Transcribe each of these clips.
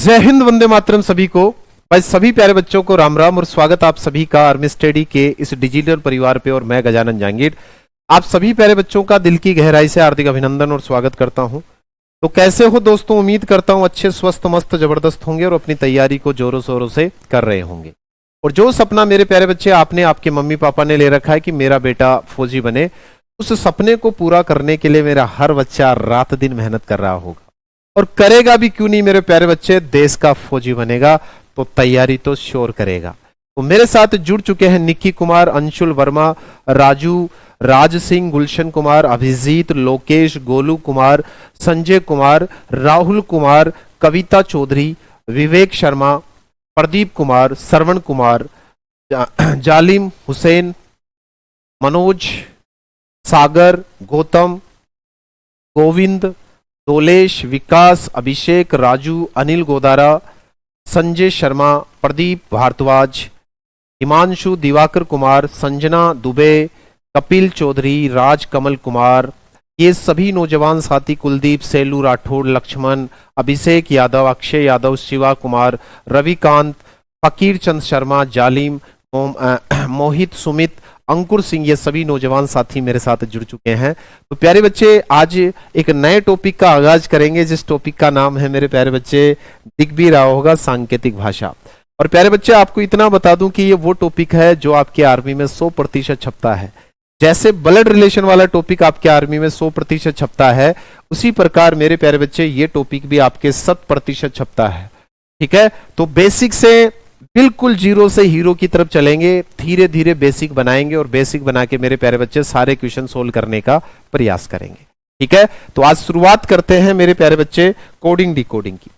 जय हिंद, वंदे मातरम सभी को। भाई सभी प्यारे बच्चों को राम राम और स्वागत आप सभी का आर्मी स्टडी के इस डिजिटल परिवार पे। और मैं गजानन जहांगीर आप सभी प्यारे बच्चों का दिल की गहराई से हार्दिक अभिनंदन और स्वागत करता हूं। तो कैसे हो दोस्तों? उम्मीद करता हूं अच्छे, स्वस्थ, मस्त, जबरदस्त होंगे और अपनी तैयारी को जोरों शोरों से कर रहे होंगे। और जो सपना मेरे प्यारे बच्चे आपने, आपके मम्मी पापा ने ले रखा है कि मेरा बेटा फौजी बने, उस सपने को पूरा करने के लिए मेरा हर बच्चा रात दिन मेहनत कर रहा होगा और करेगा भी, क्यों नहीं मेरे प्यारे बच्चे। देश का फौजी बनेगा तो तैयारी तो श्योर करेगा। तो मेरे साथ जुड़ चुके हैं निक्की कुमार, अंशुल वर्मा, राजू, राज सिंह, गुलशन कुमार, अभिजीत, लोकेश, गोलू कुमार, संजय कुमार, राहुल कुमार, कविता चौधरी, विवेक शर्मा, प्रदीप कुमार, श्रवण कुमार, जालिम, हुसैन, मनोज, सागर, गौतम, गोविंद, दोलेश, विकास, अभिषेक, राजू, अनिल गोदारा, संजय शर्मा, प्रदीप भारद्वाज, हिमांशु, दिवाकर कुमार, संजना दुबे, कपिल चौधरी, राज कमल कुमार, ये सभी नौजवान साथी, कुलदीप, सेलू राठौड़, लक्ष्मण, अभिषेक यादव, अक्षय यादव, शिवा कुमार, रविकांत, फकीर चंद शर्मा, जालिम, मोहित, सुमित, अंकुर सिंह, ये सभी नौजवान साथी मेरे साथ जुड़ चुके हैं। तो प्यारे बच्चे, आज एक नए टॉपिक का आगाज करेंगे, जिस टॉपिक का नाम है मेरे प्यारे बच्चे, दिख भी रहा होगा, सांकेतिक भाषा। और प्यारे बच्चे, आपको इतना बता दूं कि ये वो टॉपिक है जो आपके आर्मी में 100% छपता है। जैसे ब्लड रिलेशन वाला टॉपिक आपके आर्मी में 100% छपता है, उसी प्रकार मेरे प्यारे बच्चे ये टॉपिक भी आपके 100% छपता है। ठीक है, तो बेसिक से बिल्कुल जीरो से हीरो की तरफ चलेंगे, धीरे धीरे बेसिक बनाएंगे और बेसिक बना के मेरे प्यारे बच्चे सारे क्वेश्चन सोल्व करने का प्रयास करेंगे। ठीक है, तो आज शुरुआत करते हैं मेरे प्यारे बच्चे कोडिंग डिकोडिंग की।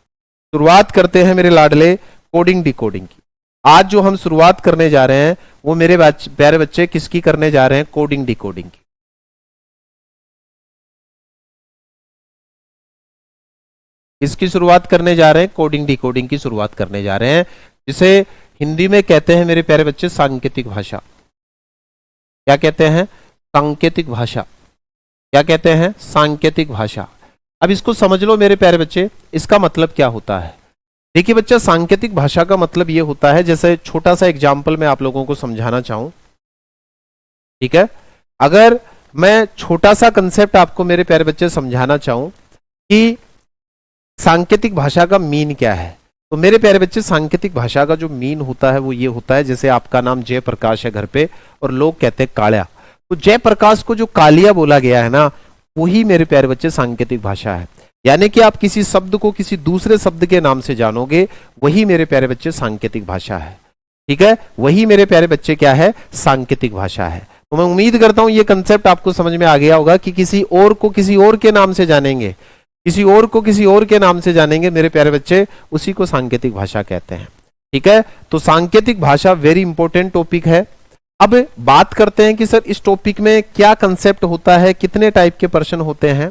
शुरुआत करते हैं मेरे लाडले कोडिंग डिकोडिंग की। आज जो हम शुरुआत करने जा रहे हैं वो मेरे प्यारे बच्चे किसकी करने जा रहे हैं? कोडिंग डिकोडिंग की। इसकी शुरुआत करने जा रहे हैं, कोडिंग डिकोडिंग की शुरुआत करने जा रहे हैं, जिसे हिंदी में कहते हैं मेरे प्यारे बच्चे सांकेतिक भाषा। क्या कहते हैं? सांकेतिक भाषा। क्या कहते हैं? सांकेतिक भाषा। अब इसको समझ लो मेरे प्यारे बच्चे, इसका मतलब क्या होता है। देखिए बच्चा, सांकेतिक भाषा का मतलब यह होता है, जैसे छोटा सा एग्जाम्पल मैं आप लोगों को समझाना चाहूं। ठीक है, अगर मैं छोटा सा कंसेप्ट आपको मेरे प्यारे बच्चे समझाना चाहूं कि सांकेतिक भाषा का मीन क्या है, तो मेरे प्यारे बच्चे सांकेतिक भाषा का जो मीन होता है वो ये होता है, जैसे आपका नाम जयप्रकाश है घर पे और लोग कहते हैं कालिया, तो जयप्रकाश को जो कालिया बोला गया है ना, वही मेरे प्यारे बच्चे सांकेतिक भाषा है। यानी कि आप किसी शब्द को किसी दूसरे शब्द के नाम से जानोगे, वही मेरे प्यारे बच्चे सांकेतिक भाषा है। ठीक है, वही मेरे प्यारे बच्चे क्या है? सांकेतिक भाषा है। तो मैं उम्मीद करता हूं ये कंसेप्ट आपको समझ में आ गया होगा कि किसी और को किसी और के नाम से जानेंगे, किसी और को किसी और के नाम से जानेंगे मेरे प्यारे बच्चे, उसी को सांकेतिक भाषा कहते हैं। ठीक है, तो सांकेतिक भाषा वेरी इंपॉर्टेंट टॉपिक है। अब बात करते हैं कि सर इस टॉपिक में क्या कंसेप्ट होता है, कितने टाइप के प्रश्न होते हैं।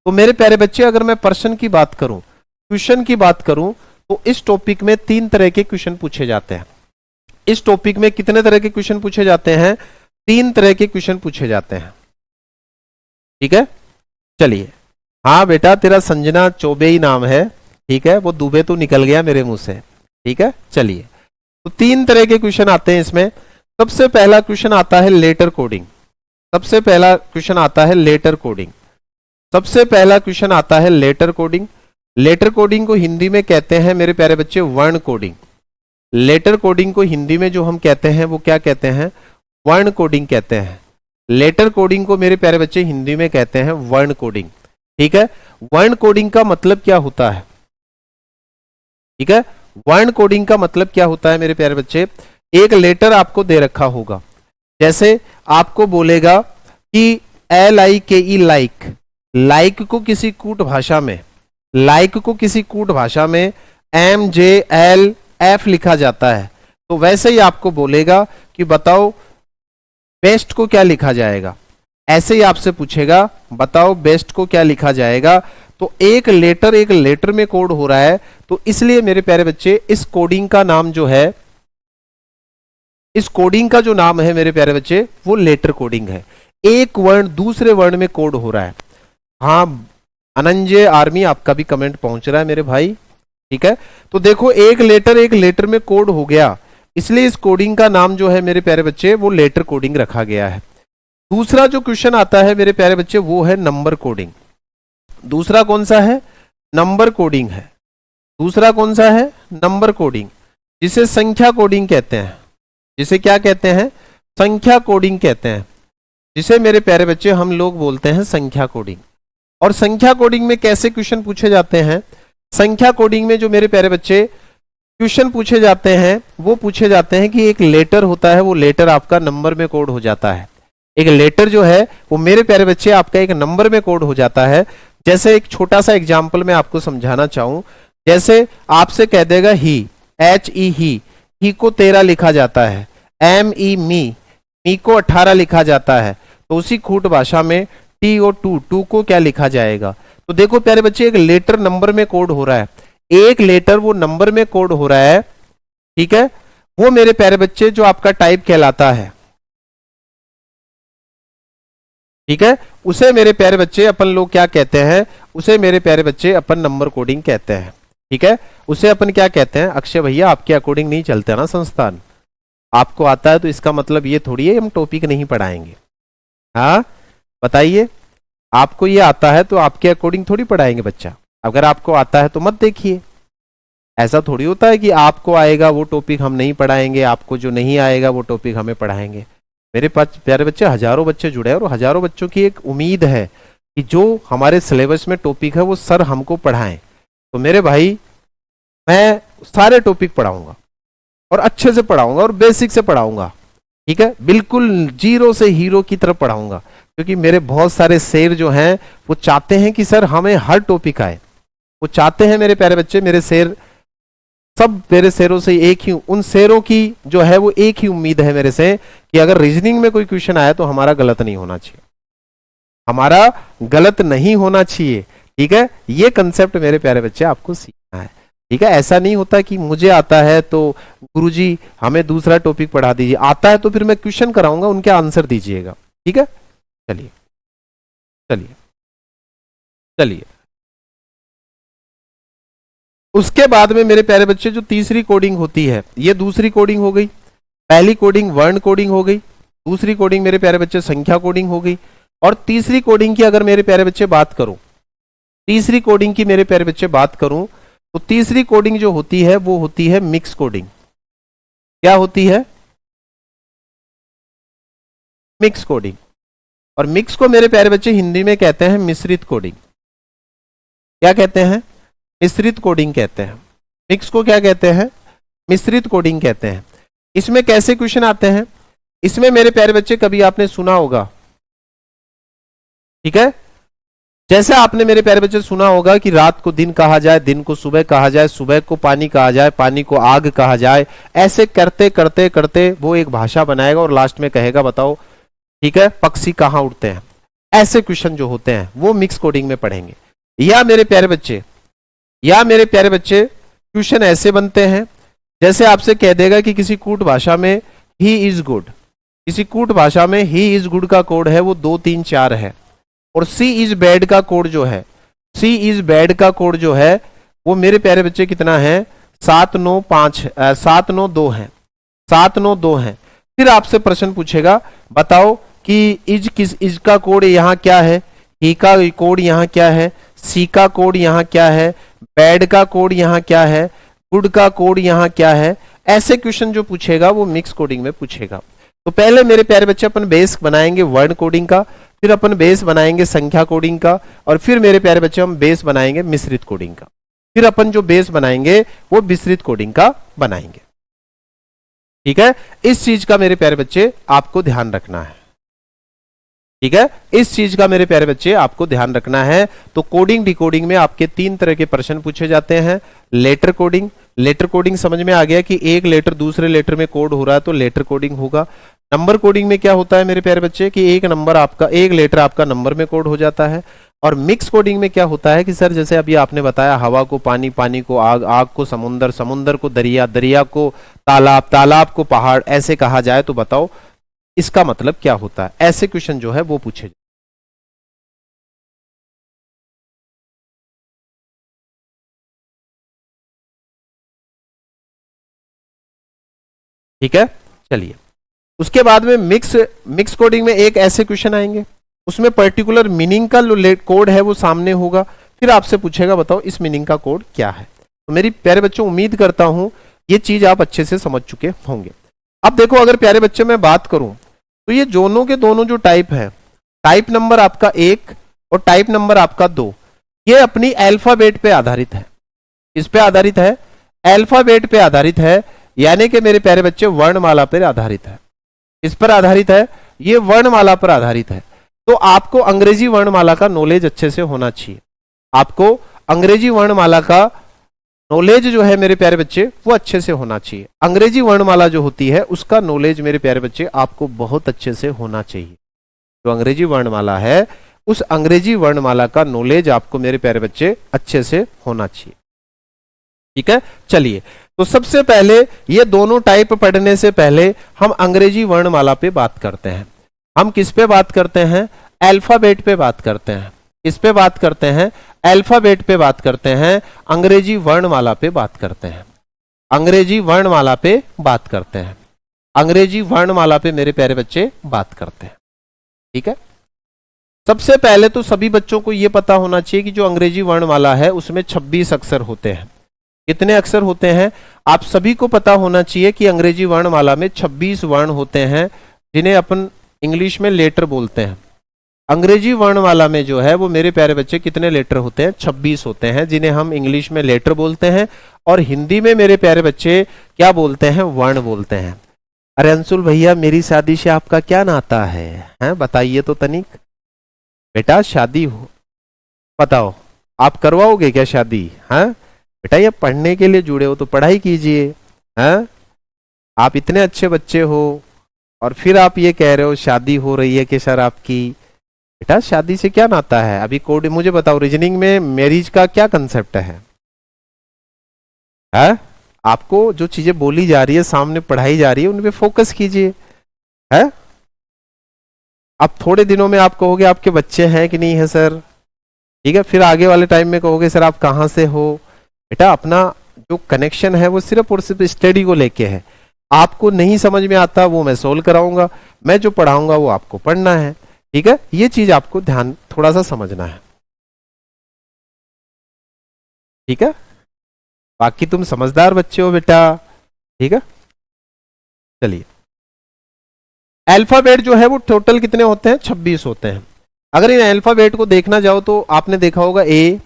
तो मेरे प्यारे बच्चे, अगर मैं प्रश्न की बात करूं, क्वेश्चन की बात करूं, तो इस टॉपिक में 3 तरह के क्वेश्चन पूछे जाते हैं। इस टॉपिक में कितने तरह के क्वेश्चन पूछे जाते हैं? 3 तरह के क्वेश्चन पूछे जाते हैं। ठीक है, चलिए। हाँ बेटा, तेरा संजना चौबे ही नाम है। ठीक है, वो दुबे तो निकल गया मेरे मुंह से। ठीक है, चलिए। तो 3 तरह के क्वेश्चन आते हैं इसमें। सबसे पहला क्वेश्चन आता है लेटर कोडिंग। सबसे पहला क्वेश्चन आता है लेटर कोडिंग। सबसे पहला क्वेश्चन आता है लेटर कोडिंग। लेटर कोडिंग को हिंदी में कहते हैं मेरे प्यारे बच्चे वर्ण कोडिंग। लेटर कोडिंग को हिंदी में जो हम कहते हैं वो क्या कहते हैं? वर्ण कोडिंग कहते हैं। लेटर कोडिंग को मेरे प्यारे बच्चे हिंदी में कहते हैं वर्ण कोडिंग। ठीक है, वर्ण कोडिंग का मतलब क्या होता है? ठीक है, वर्ण कोडिंग का मतलब क्या होता है मेरे प्यारे बच्चे? एक लेटर आपको दे रखा होगा, जैसे आपको बोलेगा कि LIKE लाइक, लाइक को किसी कूट भाषा में, लाइक को किसी कूट भाषा में MJLF लिखा जाता है, तो वैसे ही आपको बोलेगा कि बताओ बेस्ट को क्या लिखा जाएगा। ऐसे ही आपसे पूछेगा बताओ बेस्ट को क्या लिखा जाएगा। तो एक लेटर में कोड हो रहा है, तो इसलिए मेरे प्यारे बच्चे इस कोडिंग का नाम जो है, इस कोडिंग का जो नाम है मेरे प्यारे बच्चे, वो लेटर कोडिंग है। एक वर्ण दूसरे वर्ण में कोड हो रहा है। हाँ, अनंजय आर्मी आपका भी कमेंट पहुंच रहा है मेरे भाई। ठीक है, तो देखो एक लेटर में कोड हो गया, इसलिए इस कोडिंग का नाम जो है मेरे प्यारे बच्चे वो लेटर कोडिंग रखा गया है। दूसरा जो क्वेश्चन आता है मेरे प्यारे बच्चे वो है नंबर कोडिंग। दूसरा कौन सा है? नंबर कोडिंग है। दूसरा कौन सा है? नंबर कोडिंग, जिसे संख्या कोडिंग कहते हैं। जिसे क्या कहते हैं? संख्या कोडिंग कहते हैं, जिसे मेरे प्यारे बच्चे हम लोग बोलते हैं संख्या कोडिंग। और संख्या कोडिंग में कैसे क्वेश्चन पूछे जाते हैं? संख्या कोडिंग में जो मेरे प्यारे बच्चे क्वेश्चन पूछे जाते हैं वो पूछे जाते हैं कि एक लेटर होता है, वो लेटर आपका नंबर में कोड हो जाता है। एक लेटर जो है वो मेरे प्यारे बच्चे आपका एक नंबर में कोड हो जाता है। जैसे एक छोटा सा एग्जांपल मैं आपको समझाना चाहूं, जैसे आपसे कह देगा ही, HE ही को 13 लिखा जाता है, ME मी को 18 लिखा जाता है, तो उसी खूट भाषा में TO टू को क्या लिखा जाएगा? तो देखो प्यारे बच्चे एक लेटर नंबर में कोड हो रहा है, एक लेटर वो नंबर में कोड हो रहा है, ठीक है, वो मेरे प्यारे बच्चे जो आपका टाइप कहलाता है, ठीक है, उसे मेरे प्यारे बच्चे अपन लोग क्या कहते हैं? उसे मेरे प्यारे बच्चे अपन नंबर कोडिंग कहते हैं। ठीक है, उसे अपन क्या कहते हैं? अक्षय भैया आपके अकॉर्डिंग नहीं चलते ना संस्थान, आपको आता है तो इसका मतलब ये थोड़ी है हम टॉपिक नहीं पढ़ाएंगे। हाँ बताइए, आपको ये आता है तो आपके अकॉर्डिंग थोड़ी पढ़ाएंगे बच्चा, अगर आपको आता है तो मत देखिए। ऐसा थोड़ी होता है कि आपको आएगा वो टॉपिक हम नहीं पढ़ाएंगे, आपको जो नहीं आएगा वो टॉपिक हमें पढ़ाएंगे। मेरे पास प्यारे बच्चे हजारों बच्चे जुड़े हैं और हजारों बच्चों की एक उम्मीद है कि जो हमारे सिलेबस में टॉपिक है वो सर हमको पढ़ाएं। तो मेरे भाई मैं सारे टॉपिक पढ़ाऊंगा और अच्छे से पढ़ाऊंगा और बेसिक से पढ़ाऊंगा, ठीक है, बिल्कुल जीरो से हीरो की तरफ पढ़ाऊंगा, क्योंकि मेरे बहुत सारे शेर जो हैं वो चाहते हैं कि सर हमें हर टॉपिक आए। वो चाहते हैं मेरे प्यारे बच्चे, मेरे शेर सब मेरे शेरों से एक ही, उन शेरों की जो है वो एक ही उम्मीद है मेरे से कि अगर रीजनिंग में कोई क्वेश्चन आया तो हमारा गलत नहीं होना चाहिए, हमारा गलत नहीं होना चाहिए। ठीक है, ये कंसेप्ट मेरे प्यारे बच्चे आपको सीखना है। ठीक है, ऐसा नहीं होता कि मुझे आता है तो गुरुजी हमें दूसरा टॉपिक पढ़ा दीजिए, आता है तो फिर मैं क्वेश्चन कराऊंगा, उनके आंसर दीजिएगा। ठीक है, चलिए चलिए चलिए। उसके बाद में मेरे प्यारे बच्चे जो तीसरी कोडिंग होती है, ये दूसरी कोडिंग हो गई। पहली कोडिंग वर्ण कोडिंग हो गई, दूसरी कोडिंग मेरे प्यारे बच्चे संख्या कोडिंग हो गई, और तीसरी कोडिंग की अगर मेरे प्यारे बच्चे बात करूं, तीसरी कोडिंग की मेरे प्यारे बच्चे बात करूं, तो तीसरी कोडिंग जो होती है वो होती है मिक्स कोडिंग। क्या होती है? Mix coding. और मिक्स को मेरे प्यारे बच्चे हिंदी में कहते हैं मिश्रित कोडिंग। क्या कहते हैं? मिश्रित कोडिंग कहते हैं। मिक्स को क्या कहते हैं? मिश्रित कोडिंग कहते हैं। इसमें कैसे क्वेश्चन आते हैं? इसमें मेरे प्यारे बच्चे कभी आपने सुना होगा, ठीक है, जैसे आपने मेरे प्यारे बच्चे सुना होगा कि रात को दिन कहा जाए, दिन को सुबह कहा जाए, सुबह को पानी कहा जाए, पानी को आग कहा जाए, ऐसे करते करते करते वो एक भाषा बनाएगा और लास्ट में कहेगा बताओ, ठीक है, पक्षी कहाँ उड़ते हैं। ऐसे क्वेश्चन जो होते हैं वो मिक्स कोडिंग में पढ़ेंगे। या मेरे प्यारे बच्चे क्वेश्चन ऐसे बनते हैं, जैसे आपसे कह देगा कि किसी कूट भाषा में ही इज गुड, किसी कूट भाषा में ही इज गुड का कोड है वो 2 3 4 है, और सी इज बैड का कोड जो है, सी इज बैड का कोड जो है वो मेरे प्यारे बच्चे कितना है? 7 9 5 7 9 2 है, 7 9 2 है। फिर आपसे प्रश्न पूछेगा बताओ कि इज का कोड यहाँ क्या है, ही का कोड यहाँ क्या है, सी का कोड यहाँ क्या है, बैड का कोड यहाँ क्या है, गुड का कोड यहाँ क्या है। ऐसे क्वेश्चन जो पूछेगा वो मिक्स कोडिंग में पूछेगा। तो पहले मेरे प्यारे बच्चे अपन बेस बनाएंगे वर्ण कोडिंग का, फिर अपन बेस बनाएंगे संख्या कोडिंग का, और फिर मेरे प्यारे बच्चे हम बेस बनाएंगे मिश्रित कोडिंग का। फिर अपन जो बेस बनाएंगे वो मिश्रित कोडिंग का बनाएंगे। ठीक है, इस चीज का मेरे प्यारे बच्चे आपको ध्यान रखना है। ठीक है, इस चीज का मेरे प्यारे बच्चे आपको ध्यान रखना है। तो कोडिंग डिकोडिंग में आपके 3 तरह के प्रश्न पूछे जाते हैं। लेटर कोडिंग, लेटर कोडिंग समझ में आ गया कि एक लेटर दूसरे लेटर में कोड हो रहा है तो लेटर कोडिंग होगा। नंबर कोडिंग में क्या होता है मेरे प्यारे बच्चे कि एक नंबर आपका, एक लेटर आपका नंबर में कोड हो जाता है। और मिक्स कोडिंग में क्या होता है कि सर जैसे अभी आपने बताया हवा को पानी, पानी को आग, आग को समुंदर, समुंदर को दरिया, दरिया को तालाब, तालाब को पहाड़, ऐसे कहा जाए तो बताओ इसका मतलब क्या होता है। ऐसे क्वेश्चन जो है वो पूछे ठीक है, चलिए उसके बाद में मिक्स कोडिंग में एक ऐसे क्वेश्चन आएंगे, उसमें पर्टिकुलर मीनिंग का जो कोड है वो सामने होगा, फिर आपसे पूछेगा बताओ इस मीनिंग का कोड क्या है। तो मेरी प्यारे बच्चों उम्मीद करता हूं ये चीज आप अच्छे से समझ चुके होंगे। अब देखो अगर प्यारे बच्चे मैं बात करूं तो ये दोनों के दोनों जो टाइप है, टाइप नंबर आपका 1 और टाइप नंबर आपका 2, ये अपनी अल्फाबेट पे आधारित है। किस पे आधारित है? अल्फाबेट पे आधारित है, यानी कि मेरे प्यारे बच्चे वर्णमाला पर आधारित है। इस पर आधारित है, ये वर्णमाला पर आधारित है। तो आपको अंग्रेजी वर्णमाला का नॉलेज अच्छे से होना चाहिए। आपको अंग्रेजी वर्णमाला का नॉलेज जो है मेरे प्यारे बच्चे वो अच्छे से होना चाहिए। अंग्रेजी वर्णमाला जो होती है उसका नॉलेज मेरे प्यारे बच्चे आपको बहुत अच्छे से होना चाहिए। जो अंग्रेजी वर्णमाला है उस अंग्रेजी वर्णमाला का नॉलेज आपको मेरे प्यारे बच्चे अच्छे से होना चाहिए। ठीक है, चलिए तो सबसे पहले ये दोनों टाइप पढ़ने से पहले हम अंग्रेजी वर्णमाला पे बात करते हैं। हम किस पे बात करते हैं? अल्फाबेट पे बात करते हैं। किस पे बात करते हैं? अल्फाबेट पे बात करते हैं, अंग्रेजी वर्णमाला पे बात करते हैं। अंग्रेजी वर्णमाला पे बात करते हैं, अंग्रेजी वर्णमाला पे मेरे प्यारे बच्चे बात करते हैं। ठीक है, सबसे पहले तो सभी बच्चों को यह पता होना चाहिए कि जो अंग्रेजी वर्णमाला है उसमें 26 अक्षर होते हैं। कितने अक्षर होते हैं? आप सभी को पता होना चाहिए कि अंग्रेजी वर्णमाला में 26 वर्ण होते हैं, जिन्हें अपन इंग्लिश में लेटर बोलते हैं। अंग्रेजी वर्णमाला में जो है वो मेरे प्यारे बच्चे कितने लेटर होते हैं? 26 होते हैं, जिन्हें हम इंग्लिश में लेटर बोलते हैं और हिंदी में मेरे प्यारे बच्चे क्या बोलते हैं? वर्ण बोलते हैं। अरे अंशुल भैया मेरी शादी से आपका क्या नाता है? बताइए तो तनिक। बेटा शादी हो, बताओ आप करवाओगे क्या शादी? हाँ बेटा, ये पढ़ने के लिए जुड़े हो तो पढ़ाई कीजिए। हाँ, आप इतने अच्छे बच्चे हो और फिर आप ये कह रहे हो शादी हो रही है कि सर आपकी। बेटा शादी से क्या नाता है? अभी कोड मुझे बताओ, रीजनिंग में मैरिज का क्या कंसेप्ट है? आपको जो चीजें बोली जा रही है, सामने पढ़ाई जा रही है, उन पे फोकस कीजिए। है, अब थोड़े दिनों में आप कहोगे आपके बच्चे हैं कि नहीं है सर। ठीक है, फिर आगे वाले टाइम में कहोगे सर आप कहाँ से हो। बेटा अपना जो कनेक्शन है वो सिर्फ और सिर्फ स्टडी को लेके है। आपको नहीं समझ में आता वो मैं सोल्व कराऊंगा, मैं जो पढ़ाऊंगा वो आपको पढ़ना है। ठीक है, ये चीज आपको ध्यान थोड़ा सा समझना है। ठीक है, बाकी तुम समझदार बच्चे हो बेटा। ठीक है, चलिए अल्फाबेट जो है वो टोटल कितने होते हैं? 26 होते हैं। अगर इन अल्फाबेट को देखना जाओ तो आपने देखा होगा ए,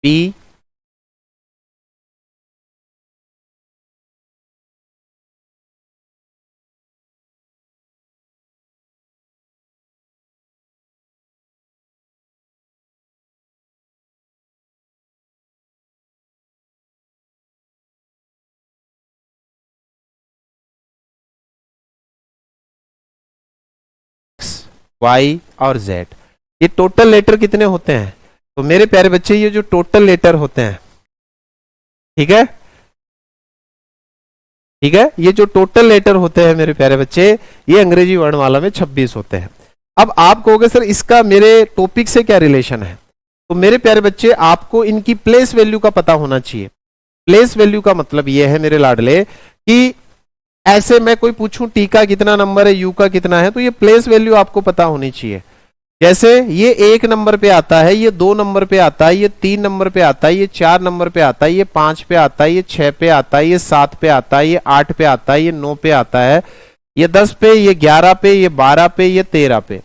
बी, वाई और जेड, ये टोटल लेटर कितने होते हैं? तो मेरे प्यारे बच्चे ये जो टोटल लेटर होते हैं, ठीक है, ठीक है, ये जो टोटल लेटर होते हैं मेरे प्यारे बच्चे, ये अंग्रेजी वर्णमाला में 26 होते हैं। अब आप कहोगे सर इसका मेरे टॉपिक से क्या रिलेशन है? तो मेरे प्यारे बच्चे आपको इनकी प्लेस वैल्यू का पता होना चाहिए। प्लेस वैल्यू का मतलब ये है मेरे लाडले कि ऐसे मैं कोई पूछूं टी का कितना नंबर है, यू का कितना है, तो ये प्लेस वैल्यू आपको पता होनी चाहिए। जैसे ये 1 नंबर पे आता है, ये 2 नंबर पे आता है, ये 3 नंबर पे आता है, ये 4 नंबर पे आता है, ये 5 पे आता है, ये 6 पे आता है, ये 7 पे आता है, ये 8 पे आता है, ये 9 पे आता है, ये 10 पे, ये 11 पे, ये 12 पे, ये 13 पे।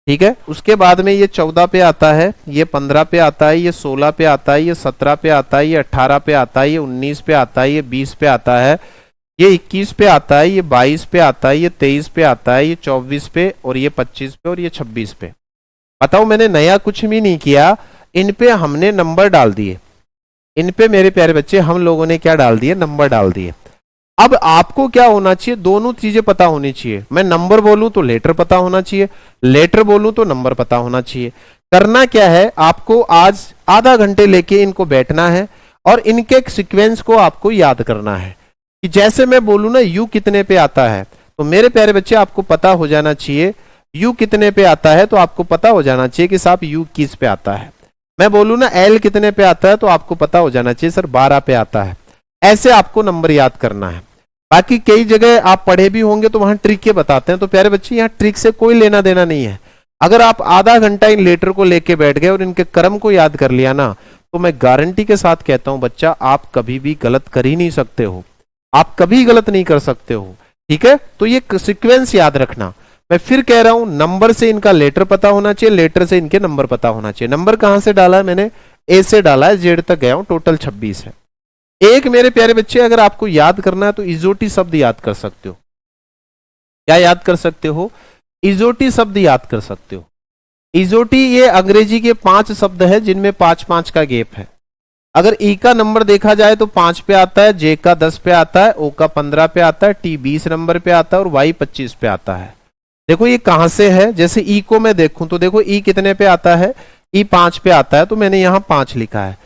ठीक है, उसके बाद में ये 14 पे आता है, ये 15 पे आता है, ये 16 पे आता है, ये 17 पे आता है, ये 18 पे आता है, ये 19 पे आता है, ये 20 पे आता है, ये 21 पे आता है, ये 22 पे आता है, ये 23 पे आता है, ये 24 पे, और ये 25 पे, और ये 26 पे। बताओ मैंने नया कुछ भी नहीं किया, इन पे हमने नंबर डाल दिए। इन पे मेरे प्यारे बच्चे हम लोगों ने क्या डाल दिए? नंबर डाल दिए। अब आपको क्या होना चाहिए? दोनों चीजें पता होनी चाहिए। मैं नंबर बोलूं तो लेटर पता होना चाहिए, लेटर बोलूं तो नंबर पता होना चाहिए। करना क्या है, आपको आज आधा घंटे लेके इनको बैठना है और इनके सीक्वेंस को आपको याद करना है कि जैसे मैं बोलूं ना यू कितने पे आता है, तो मेरे प्यारे बच्चे आपको पता हो जाना चाहिए यू कितने पे आता है, तो आपको पता हो जाना चाहिए कि साहब यू किस पे आता है। मैं बोलूं ना एल कितने पे आता है, तो आपको पता हो जाना चाहिए सर 12 पे आता है। ऐसे आपको नंबर याद करना है। बाकी कई जगह आप पढ़े भी होंगे तो वहां ट्रिक के बताते हैं, तो प्यारे बच्चे यहाँ ट्रिक से कोई लेना देना नहीं है। अगर आप आधा घंटा इन लेटर को लेके बैठ गए और इनके क्रम को याद कर लिया ना, तो मैं गारंटी के साथ कहता हूं बच्चा, आप कभी भी गलत कर ही नहीं सकते हो, आप कभी गलत नहीं कर सकते हो। ठीक है, तो ये सीक्वेंस याद रखना। मैं फिर कह रहा हूं, नंबर से इनका लेटर पता होना चाहिए, लेटर से इनके नंबर पता होना चाहिए। नंबर कहां से डाला है मैंने? ए से डाला है, जेड तक गया हूं, टोटल 26 है। एक मेरे प्यारे बच्चे, अगर आपको याद करना है तो इजोटी शब्द याद कर सकते हो। क्या याद कर सकते हो? इजोटी शब्द याद कर सकते हो। इजोटी ये अंग्रेजी के 5 शब्द है जिनमें 5-5 का गैप है। अगर ई का नंबर देखा जाए तो 5 पे आता है, जे का 10 पे आता है, ओ का 15 पे आता है, टी 20 नंबर पे आता है और वाई 25 पे आता है। देखो ये कहां से है? जैसे ई को मैं देखूं तो देखो ई कितने पे आता है? ई 5 पे आता है, तो मैंने यहां 5 लिखा है।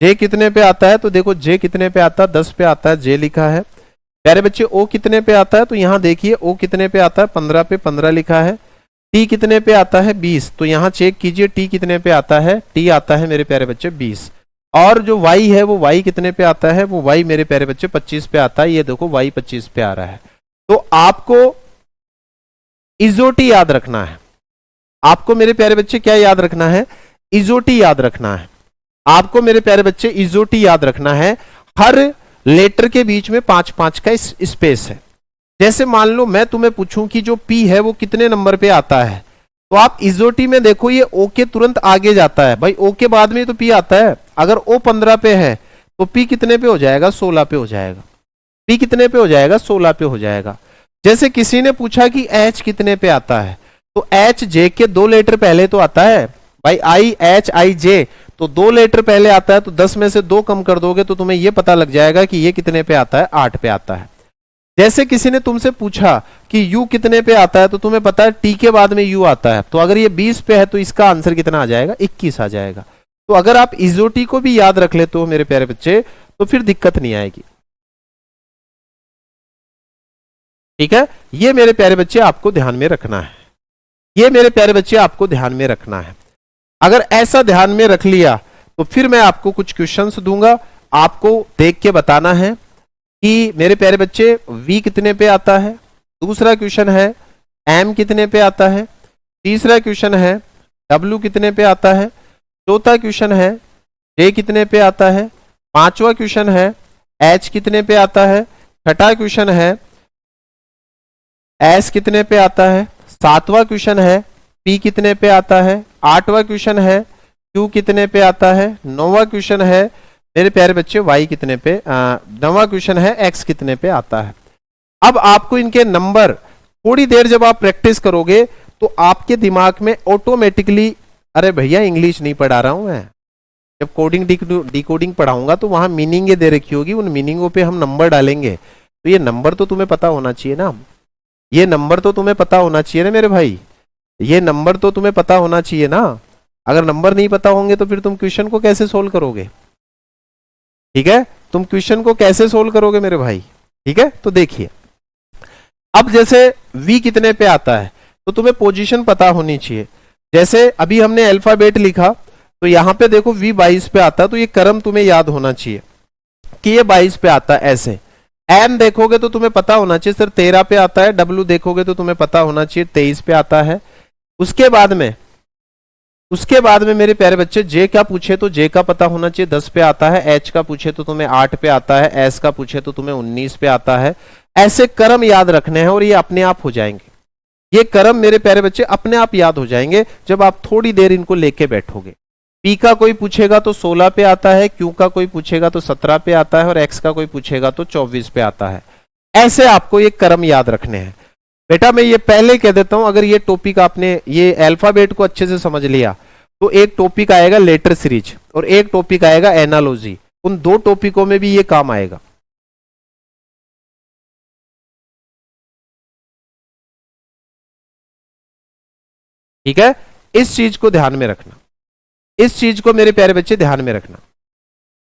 जे कितने पे आता है? तो देखो जे कितने पे आता है? 10 पे आता है, जे लिखा है। प्यारे बच्चे ओ कितने पे आता है? तो यहां देखिए ओ कितने पे आता है? 15 पे 15 लिखा है। टी कितने पे आता है? 20, तो यहां चेक कीजिए टी कितने पे आता है? टी आता है मेरे प्यारे बच्चे 20। और जो वाई है वो वाई कितने पे आता है? वो वाई मेरे प्यारे बच्चे 25 पे आता है। ये देखो वाई 25 पे आ रहा है। तो आपको इजोटी याद रखना है। आपको मेरे प्यारे बच्चे क्या याद रखना है? इजोटी याद रखना है। आपको मेरे प्यारे बच्चे इजोटी याद रखना है। हर लेटर के बीच में 5-5 का स्पेस है। जैसे मान लो मैं तुम्हें पूछूं कि जो पी है वो कितने नंबर पे आता है, तो आप इजोटी में देखो ये ओ के तुरंत आगे जाता है। भाई ओ के बाद में तो पी आता है। अगर ओ 15 पे है तो पी कितने पे हो जाएगा? 16 पे हो जाएगा। पी कितने पे हो जाएगा? 16 पे हो जाएगा। जैसे किसी ने पूछा कि एच कितने पे आता है, तो एच जे के 2 लेटर पहले तो आता है। भाई आई एच आई जे, तो 2 लेटर पहले आता है, तो 10 में से 2 कम कर दोगे तो तुम्हें यह पता लग जाएगा कि ये कितने पे आता है? 8 पे आता है। जैसे किसी ने तुमसे पूछा कि यू कितने पे आता है, तो तुम्हें पता है टी के बाद में यू आता है, तो अगर ये 20 पे है तो इसका आंसर कितना आ जाएगा? 21 आ जाएगा। तो अगर आप इजोटी को भी याद रख लेते हो मेरे प्यारे बच्चे, तो फिर दिक्कत नहीं आएगी। ठीक है, ये मेरे प्यारे बच्चे आपको ध्यान में रखना है। ये मेरे प्यारे बच्चे आपको ध्यान में रखना है। अगर ऐसा ध्यान में रख लिया तो फिर मैं आपको कुछ क्वेश्चंस दूंगा, आपको देख के बताना है कि मेरे प्यारे बच्चे V कितने पे आता है। दूसरा क्वेश्चन है M कितने पे आता है। तीसरा क्वेश्चन है W कितने पे आता है। चौथा क्वेश्चन है J कितने पे आता है। पांचवा क्वेश्चन है H कितने पे आता है। छठा क्वेश्चन है S कितने पे आता है। सातवां क्वेश्चन है P कितने पे आता है। आठवां क्वेश्चन है Q कितने पे आता है। नौवां क्वेश्चन है मेरे प्यारे बच्चे Y कितने पे, नौवां क्वेश्चन है X कितने पे आता है। अब आपको इनके नंबर थोड़ी देर जब आप प्रैक्टिस करोगे तो आपके दिमाग में ऑटोमेटिकली, अरे भैया इंग्लिश नहीं पढ़ा रहा हूं मैं, जब कोडिंग डिकोडिंग पढ़ाऊंगा तो वहां मीनिंगें दे रखी होगी, उन मीनिंगों पे हम नंबर डालेंगे। तो ये नंबर तो तुम्हें पता होना चाहिए ना, ये नंबर तो तुम्हें पता होना चाहिए ना मेरे भाई, ये नंबर तो तुम्हें पता होना चाहिए ना। अगर नंबर नहीं पता होंगे तो फिर तुम क्वेश्चन को कैसे सोल्व करोगे? ठीक है, तुम क्वेश्चन को कैसे सोल्व करोगे मेरे भाई? ठीक है, तो देखिए अब जैसे V कितने पे आता है तो तुम्हें पोजीशन पता होनी चाहिए। जैसे अभी हमने अल्फाबेट लिखा तो यहां पे देखो V 22 पे आता है, तो ये क्रम तुम्हें याद होना चाहिए कि ये 22 पे आता है। ऐसे M देखोगे तो तुम्हें पता होना चाहिए सर 13 पे आता है। W देखोगे तो तुम्हें पता होना चाहिए 23 पे आता है। उसके बाद में मेरे प्यारे बच्चे J का पूछे तो J का पता होना चाहिए 10 पे आता है। H का पूछे तो तुम्हें 8 पे आता है। S का पूछे तो तुम्हें 19 पे आता है। ऐसे क्रम याद रखने हैं और ये अपने आप हो जाएंगे। ये क्रम मेरे प्यारे बच्चे अपने आप याद हो जाएंगे जब आप थोड़ी देर इनको लेके बैठोगे। P का कोई पूछेगा तो 16 पे आता है, Q का कोई पूछेगा तो 17 पे आता है और X का कोई पूछेगा तो 24 पे आता है। ऐसे आपको ये क्रम याद रखने हैं। बेटा मैं ये पहले कह देता हूं, अगर ये टॉपिक आपने ये अल्फाबेट को अच्छे से समझ लिया तो एक टॉपिक आएगा लेटर सीरीज और एक टॉपिक आएगा एनालॉजी। उन 2 टॉपिकों में भी ये काम आएगा। ठीक है, इस चीज को ध्यान में रखना, इस चीज को मेरे प्यारे बच्चे ध्यान में रखना,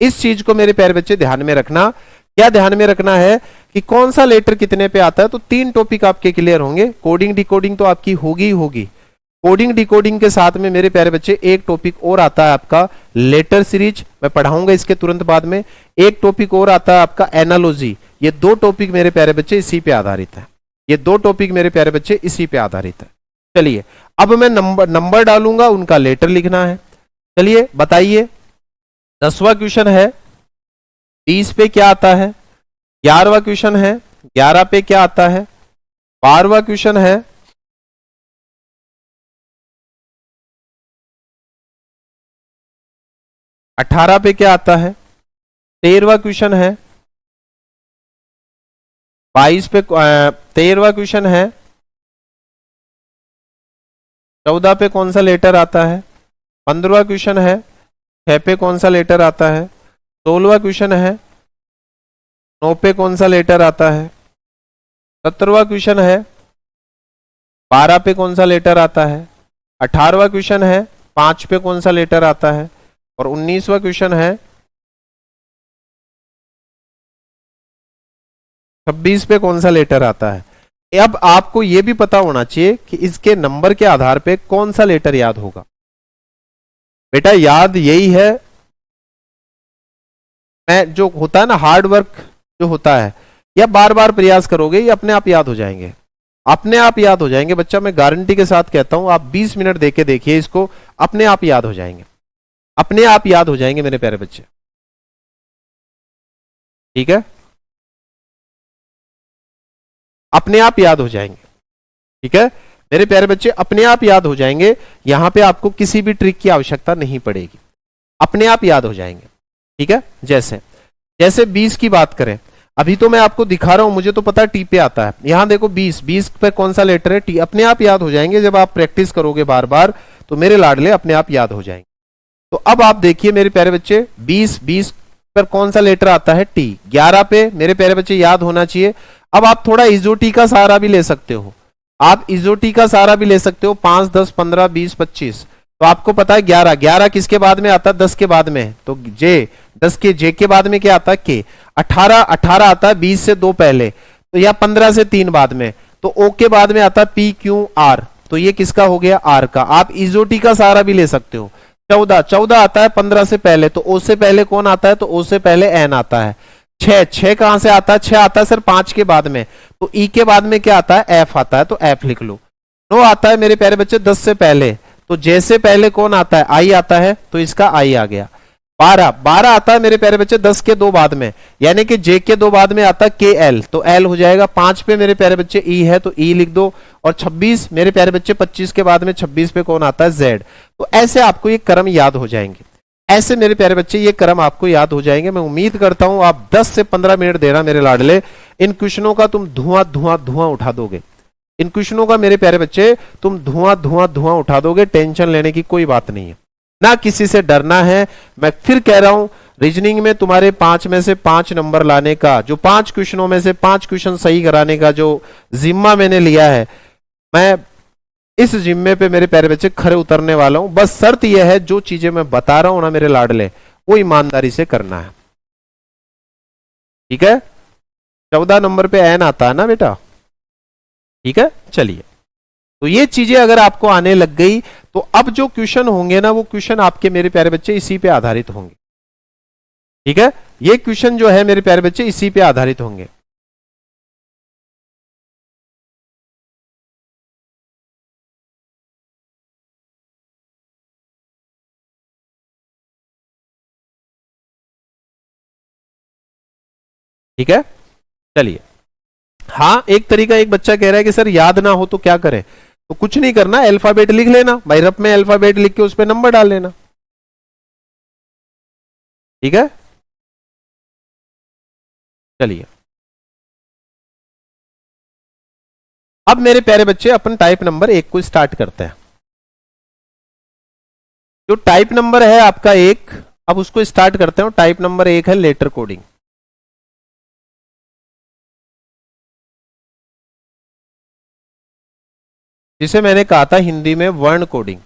इस चीज को मेरे प्यारे बच्चे ध्यान में रखना। क्या ध्यान में रखना है कि कौन सा लेटर कितने पे आता है। तो 3 टॉपिक आपके क्लियर होंगे। कोडिंग डिकोडिंग तो आपकी होगी ही होगी। कोडिंग डिकोडिंग के साथ में मेरे प्यारे बच्चे एक टॉपिक और आता है आपका लेटर सीरीज, मैं पढ़ाऊंगा इसके तुरंत बाद में। एक टॉपिक और आता है आपका एनालॉजी, ये दो टॉपिक मेरे प्यारे बच्चे इसी पे आधारित है, ये दो टॉपिक मेरे प्यारे बच्चे इसी पे आधारित है। चलिए अब मैं नंबर डालूंगा, उनका लेटर लिखना है। चलिए बताइए, 10वां क्वेश्चन है 20 पे क्या आता है, 11वां क्वेश्चन है 11 पे क्या आता है, 12वां क्वेश्चन है 18 पे क्या आता है, 13वां क्वेश्चन है 22 पे, 13वां क्वेश्चन है 14 पे कौन सा लेटर आता है, 15वां क्वेश्चन है 6 पे कौन सा लेटर आता है, 16वां क्वेश्चन है 9 पे कौन सा लेटर आता है, 17वां क्वेश्चन है 12 पे कौन सा लेटर आता है, 18वां क्वेश्चन है 5 पे कौन सा लेटर आता है, और 19वां क्वेश्चन है 26 पे कौन सा लेटर आता है। अब आपको यह भी पता होना चाहिए कि इसके नंबर के आधार पे कौन सा लेटर याद होगा। बेटा याद यही है, मैं जो होता है ना हार्ड वर्क जो होता है, या बार बार प्रयास करोगे ये अपने आप याद हो जाएंगे, अपने आप याद हो जाएंगे बच्चा, मैं गारंटी के साथ कहता हूं। आप 20 मिनट देके देखिए इसको, अपने आप याद हो जाएंगे, अपने आप याद हो जाएंगे मेरे प्यारे बच्चे। ठीक है, अपने आप याद हो जाएंगे। ठीक है मेरे प्यारे बच्चे, अपने आप याद हो जाएंगे, यहां पे आपको किसी भी ट्रिक की आवश्यकता नहीं पड़ेगी, अपने आप याद हो जाएंगे। ठीक है, जैसे जैसे 20 की बात करें, अभी तो मैं आपको दिखा रहा हूं, मुझे तो पता है टी पे आता है। यहां देखो 20 पे कौन सा लेटर है, टी। अपने आप याद हो जाएंगे, जब आप प्रैक्टिस करोगे बार बार तो मेरे लाडले अपने आप याद हो जाएंगे। तो अब आप देखिए मेरे प्यारे बच्चे, 20 पर कौन सा लेटर आता है, टी। 11 पे मेरे प्यारे बच्चे याद होना चाहिए। अब आप थोड़ा इजोटी का सहारा भी ले सकते हो, आप इजोटी का सहारा भी ले सकते हो, 5 10 15 20 25। तो आपको पता है 11 किसके बाद में आता है, 10 के बाद में, तो जे 10 के जे के बाद में क्या आता है, के। 18 आता है 20 से 2 पहले, तो या 15 से 3 बाद में, तो ओ के बाद में आता है पी क्यू आर, तो ये किसका हो गया, आर का। आप इजोटी का सहारा भी ले सकते हो। 14 आता है 15 से पहले, तो ओ से पहले कौन आता है, तो ओ से पहले एन आता है। 6 कहां से आता है, 6 आता है सर 5 के बाद में, तो ई के बाद में क्या आता है, एफ आता है, तो एफ लिख लो। 9 आता है मेरे प्यारे बच्चे 10 से पहले, तो जैसे पहले कौन आता है, आई आता है, तो इसका आई आ गया। 12 आता है मेरे प्यारे बच्चे 10 के 2 बाद में, यानी कि जे के 2 बाद में आता है के एल, तो एल हो जाएगा। 5 पे मेरे प्यारे बच्चे ई है, तो ई लिख दो। और 26 मेरे प्यारे बच्चे 25 के बाद में 26 पे कौन आता है, जेड। तो ऐसे आपको ये क्रम याद हो जाएंगे, ऐसे मेरे प्यारे बच्चे ये क्रम आपको याद हो जाएंगे। मैं उम्मीद करता हूं आप 10 से 15 मिनट देना मेरे लाडले, इन क्वेश्चनों का तुम धुआं उठा दोगे, इन क्वेश्चनों का मेरे प्यारे बच्चे तुम धुआं उठा दोगे। टेंशन लेने की कोई बात नहीं है, ना किसी से डरना है। मैं फिर कह रहा हूं, रीजनिंग में तुम्हारे 5 में से 5 नंबर लाने का, जो 5 क्वेश्चनों में से 5 क्वेश्चन सही कराने का जो जिम्मा मैंने लिया है, मैं इस जिम्मे पे मेरे प्यारे बच्चे खरे उतरने वाला हूं। बस शर्त यह है, जो चीजें मैं बता रहा हूं ना मेरे लाडले, वो ईमानदारी से करना है। ठीक है, 14 नंबर पे एन आता है ना बेटा, ठीक है। चलिए, तो ये चीजें अगर आपको आने लग गई, तो अब जो क्वेश्चन होंगे ना, वो क्वेश्चन आपके मेरे प्यारे बच्चे इसी पे आधारित होंगे। ठीक है, ये क्वेश्चन जो है मेरे प्यारे बच्चे इसी पे आधारित होंगे। ठीक है, चलिए। हाँ, एक तरीका, एक बच्चा कह रहा है कि सर याद ना हो तो क्या करें, तो कुछ नहीं करना, अल्फाबेट लिख लेना भाई, रफ में अल्फाबेट लिख के उस पर नंबर डाल लेना। ठीक है, चलिए। अब मेरे प्यारे बच्चे अपन टाइप नंबर 1 को स्टार्ट करते हैं। जो टाइप नंबर है आपका 1, अब उसको स्टार्ट करते हैं। टाइप नंबर 1 है लेटर कोडिंग। जिसे मैंने कहा था हिंदी में वर्ण कोडिंग।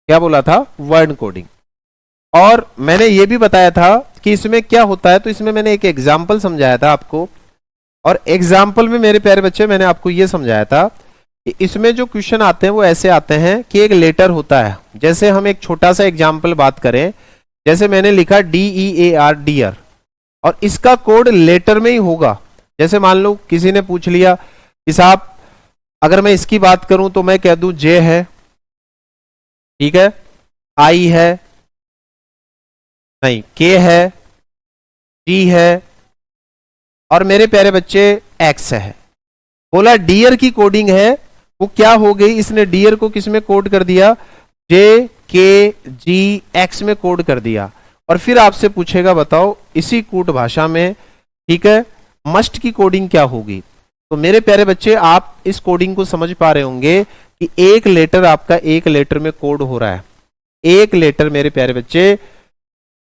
क्या बोला था, वर्ण कोडिंग। और मैंने यह भी बताया था कि इसमें क्या होता है, तो इसमें मैंने एक एग्जाम्पल समझाया था आपको, और एग्जाम्पल में मेरे प्यारे बच्चे मैंने आपको यह समझाया था कि इसमें जो क्वेश्चन आते हैं वो ऐसे आते हैं कि एक लेटर होता है। जैसे हम एक छोटा सा एग्जाम्पल बात करें जैसे मैंने लिखा DEAR डियर, और इसका कोड लेटर में ही होगा। जैसे मान लो किसी ने पूछ लिया कि साहब अगर मैं इसकी बात करूं तो मैं कह दूं J है, ठीक है, I है, नहीं K है, G है, और मेरे प्यारे बच्चे X है। बोला डियर की कोडिंग है, वो क्या हो गई, इसने डियर को किस में कोड कर दिया, JKGX में कोड कर दिया। और फिर आपसे पूछेगा बताओ इसी कूट भाषा में, ठीक है, मस्ट की कोडिंग क्या होगी। तो मेरे प्यारे बच्चे आप इस कोडिंग को समझ पा रहे होंगे कि एक लेटर आपका एक लेटर में कोड हो रहा है, एक लेटर मेरे प्यारे बच्चे,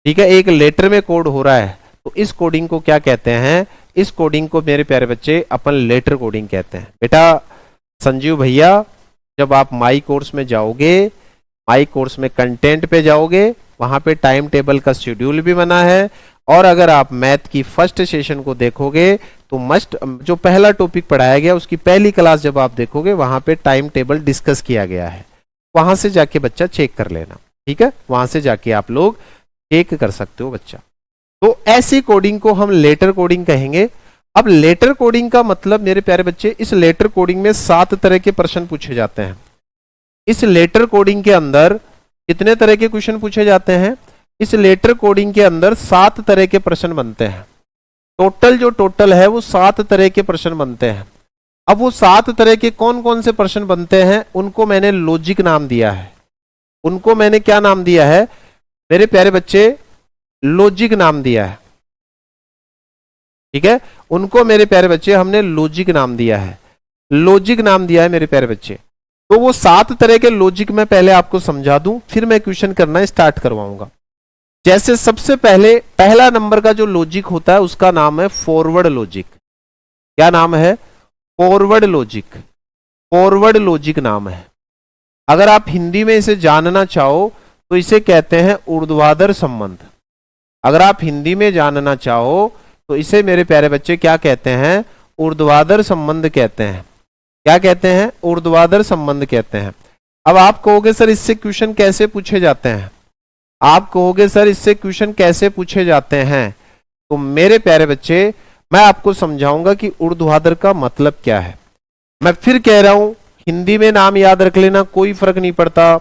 ठीक है, एक लेटर में कोड हो रहा है। तो इस कोडिंग को क्या कहते हैं, इस कोडिंग को मेरे प्यारे बच्चे अपन लेटर कोडिंग कहते हैं। बेटा संजीव भैया जब आप माई कोर्स में जाओगे, माई कोर्स में कंटेंट पे जाओगे, वहां पे टाइम टेबल का शेड्यूल भी बना है, और अगर आप मैथ की फर्स्ट सेशन को देखोगे तो मस्ट जो पहला टॉपिक पढ़ाया गया उसकी पहली क्लास जब आप देखोगे वहां पे टाइम टेबल डिस्कस किया गया है, वहां से जाके बच्चा चेक कर लेना, ठीक है, वहां से जाके आप लोग चेक कर सकते हो बच्चा। तो ऐसी कोडिंग को हम लेटर कोडिंग कहेंगे। अब लेटर कोडिंग का मतलब मेरे प्यारे बच्चे, इस लेटर कोडिंग में 7 तरह के प्रश्न पूछे जाते हैं। इस लेटर कोडिंग के अंदर कितने तरह के क्वेश्चन पूछे जाते हैं, इस लेटर कोडिंग के अंदर 7 तरह के प्रश्न बनते हैं। टोटल है वो 7 तरह के प्रश्न बनते हैं। अब वो 7 तरह के कौन कौन से प्रश्न बनते हैं उनको मैंने लॉजिक नाम दिया है, उनको मैंने क्या नाम दिया है मेरे प्यारे बच्चे, लॉजिक नाम दिया है, ठीक है, उनको मेरे प्यारे बच्चे हमने लॉजिक नाम दिया है, लॉजिक नाम दिया है मेरे प्यारे बच्चे। तो वो 7 तरह के लॉजिक मैं पहले आपको समझा दूं, फिर मैं क्वेश्चन करना स्टार्ट करवाऊंगा। जैसे सबसे पहले पहला नंबर का जो लॉजिक होता है उसका नाम है फॉरवर्ड लॉजिक। क्या नाम है, फॉरवर्ड लॉजिक, फॉरवर्ड लॉजिक नाम है। अगर आप हिंदी में इसे जानना चाहो तो इसे कहते हैं ऊर्ध्वाधर संबंध। अगर आप हिंदी में जानना चाहो तो इसे मेरे प्यारे बच्चे क्या कहते हैं, ऊर्ध्वाधर संबंध कहते हैं। क्या कहते हैं, ऊर्ध्वाधर संबंध कहते हैं। अब आप कहोगे सर इससे क्वेश्चन कैसे पूछे जाते हैं, आप कहोगे सर इससे क्वेश्चन कैसे पूछे जाते हैं, तो मेरे प्यारे बच्चे मैं आपको समझाऊंगा कि ऊर्ध्वाधर का मतलब क्या है। मैं फिर कह रहा हूं हिंदी में नाम याद रख लेना, कोई फर्क नहीं पड़ता,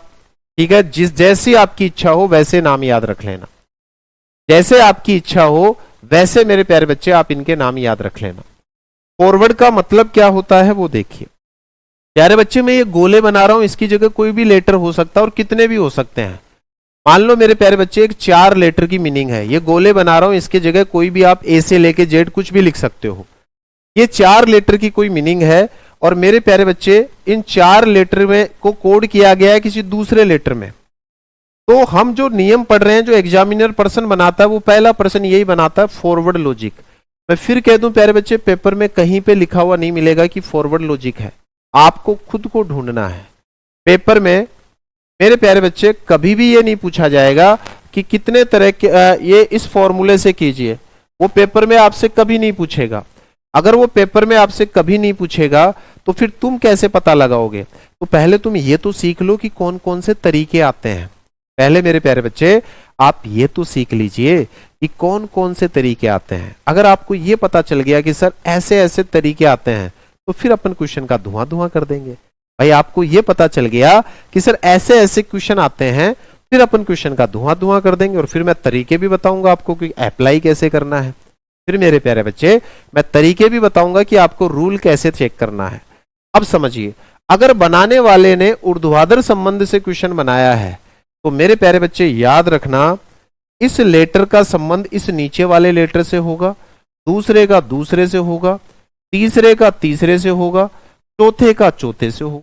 ठीक है, जिस जैसी आपकी इच्छा हो वैसे नाम याद रख लेना, जैसे आपकी इच्छा हो वैसे मेरे प्यारे बच्चे आप इनके नाम याद रख लेना। फॉरवर्ड का मतलब क्या होता है वो देखिए प्यारे बच्चे, मैं ये गोले बना रहा हूं, इसकी जगह कोई भी लेटर हो सकता है और कितने भी हो सकते हैं। मान लो मेरे प्यारे बच्चे एक 4 लेटर की मीनिंग है, ये गोले बना रहा हूं, इसके जगह कोई भी आप ए से लेके जेड कुछ भी लिख सकते हो। ये 4 लेटर की कोई मीनिंग है और मेरे प्यारे बच्चे इन 4 लेटर में को कोड किया गया है किसी दूसरे लेटर में। तो हम जो नियम पढ़ रहे हैं, जो एग्जामिनर पर्सन बनाता है, वो पहला पर्सन यही बनाता है फॉरवर्ड लॉजिक। मैं फिर कह दूं प्यारे बच्चे, पेपर में कहीं पे लिखा हुआ नहीं मिलेगा कि फॉरवर्ड लॉजिक है, आपको खुद को ढूंढना है। पेपर में मेरे प्यारे बच्चे कभी भी ये नहीं पूछा जाएगा कि कितने तरह के ये इस फॉर्मूले से कीजिए, वो पेपर में आपसे कभी नहीं पूछेगा। अगर वो पेपर में आपसे कभी नहीं पूछेगा तो फिर तुम कैसे पता लगाओगे। तो पहले तुम ये तो सीख लो कि कौन कौन से तरीके आते हैं। पहले मेरे प्यारे बच्चे आप ये तो सीख लीजिए कि कौन कौन से तरीके आते हैं। अगर आपको ये पता चल गया कि सर ऐसे ऐसे तरीके आते हैं तो फिर अपन क्वेश्चन का धुआं धुआं कर देंगे। भाई आपको ये पता चल गया कि सर ऐसे ऐसे क्वेश्चन आते हैं, फिर अपन क्वेश्चन का धुआं धुआं कर देंगे और फिर मैं तरीके भी बताऊंगा आपको कि अप्लाई कैसे करना है। फिर मेरे प्यारे बच्चे मैं तरीके भी बताऊंगा कि आपको रूल कैसे चेक करना है। अब समझिए, अगर बनाने वाले ने ऊर्ध्वाधर संबंध से क्वेश्चन बनाया है तो मेरे प्यारे बच्चे याद रखना, इस लेटर का संबंध इस नीचे वाले लेटर से होगा, दूसरे का दूसरे से होगा, तीसरे का तीसरे से होगा, चौथे का चौथे से होगा।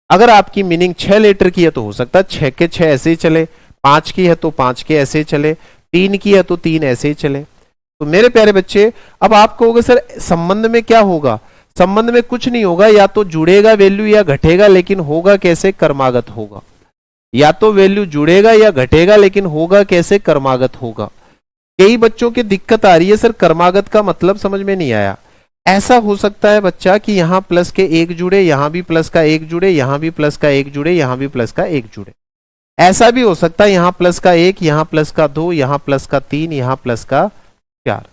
अगर आपकी मीनिंग 6 लेटर की है तो हो सकता है 6 के 6 ऐसे ही चले, 5 की है तो 5 के ऐसे ही चले, 3 की है तो 3 ऐसे ही चले। तो मेरे प्यारे बच्चे अब आप कहोगे सर संबंध में क्या होगा, संबंध में कुछ नहीं होगा, या तो जुड़ेगा वैल्यू या घटेगा, लेकिन होगा कैसे, कर्मागत होगा। या तो वैल्यू जुड़ेगा या घटेगा, लेकिन होगा कैसे, कर्मागत होगा। कई बच्चों की दिक्कत आ रही है सर कर्मागत का मतलब समझ में नहीं आया। ऐसा हो सकता है बच्चा कि यहां प्लस के 1 जुड़े, यहां भी प्लस का 1 जुड़े, यहां भी प्लस का 1 जुड़े, यहां भी प्लस का 1 जुड़े। ऐसा भी हो सकता है यहां प्लस का 1, यहां प्लस का 2, यहां प्लस का 3, यहां प्लस का 4।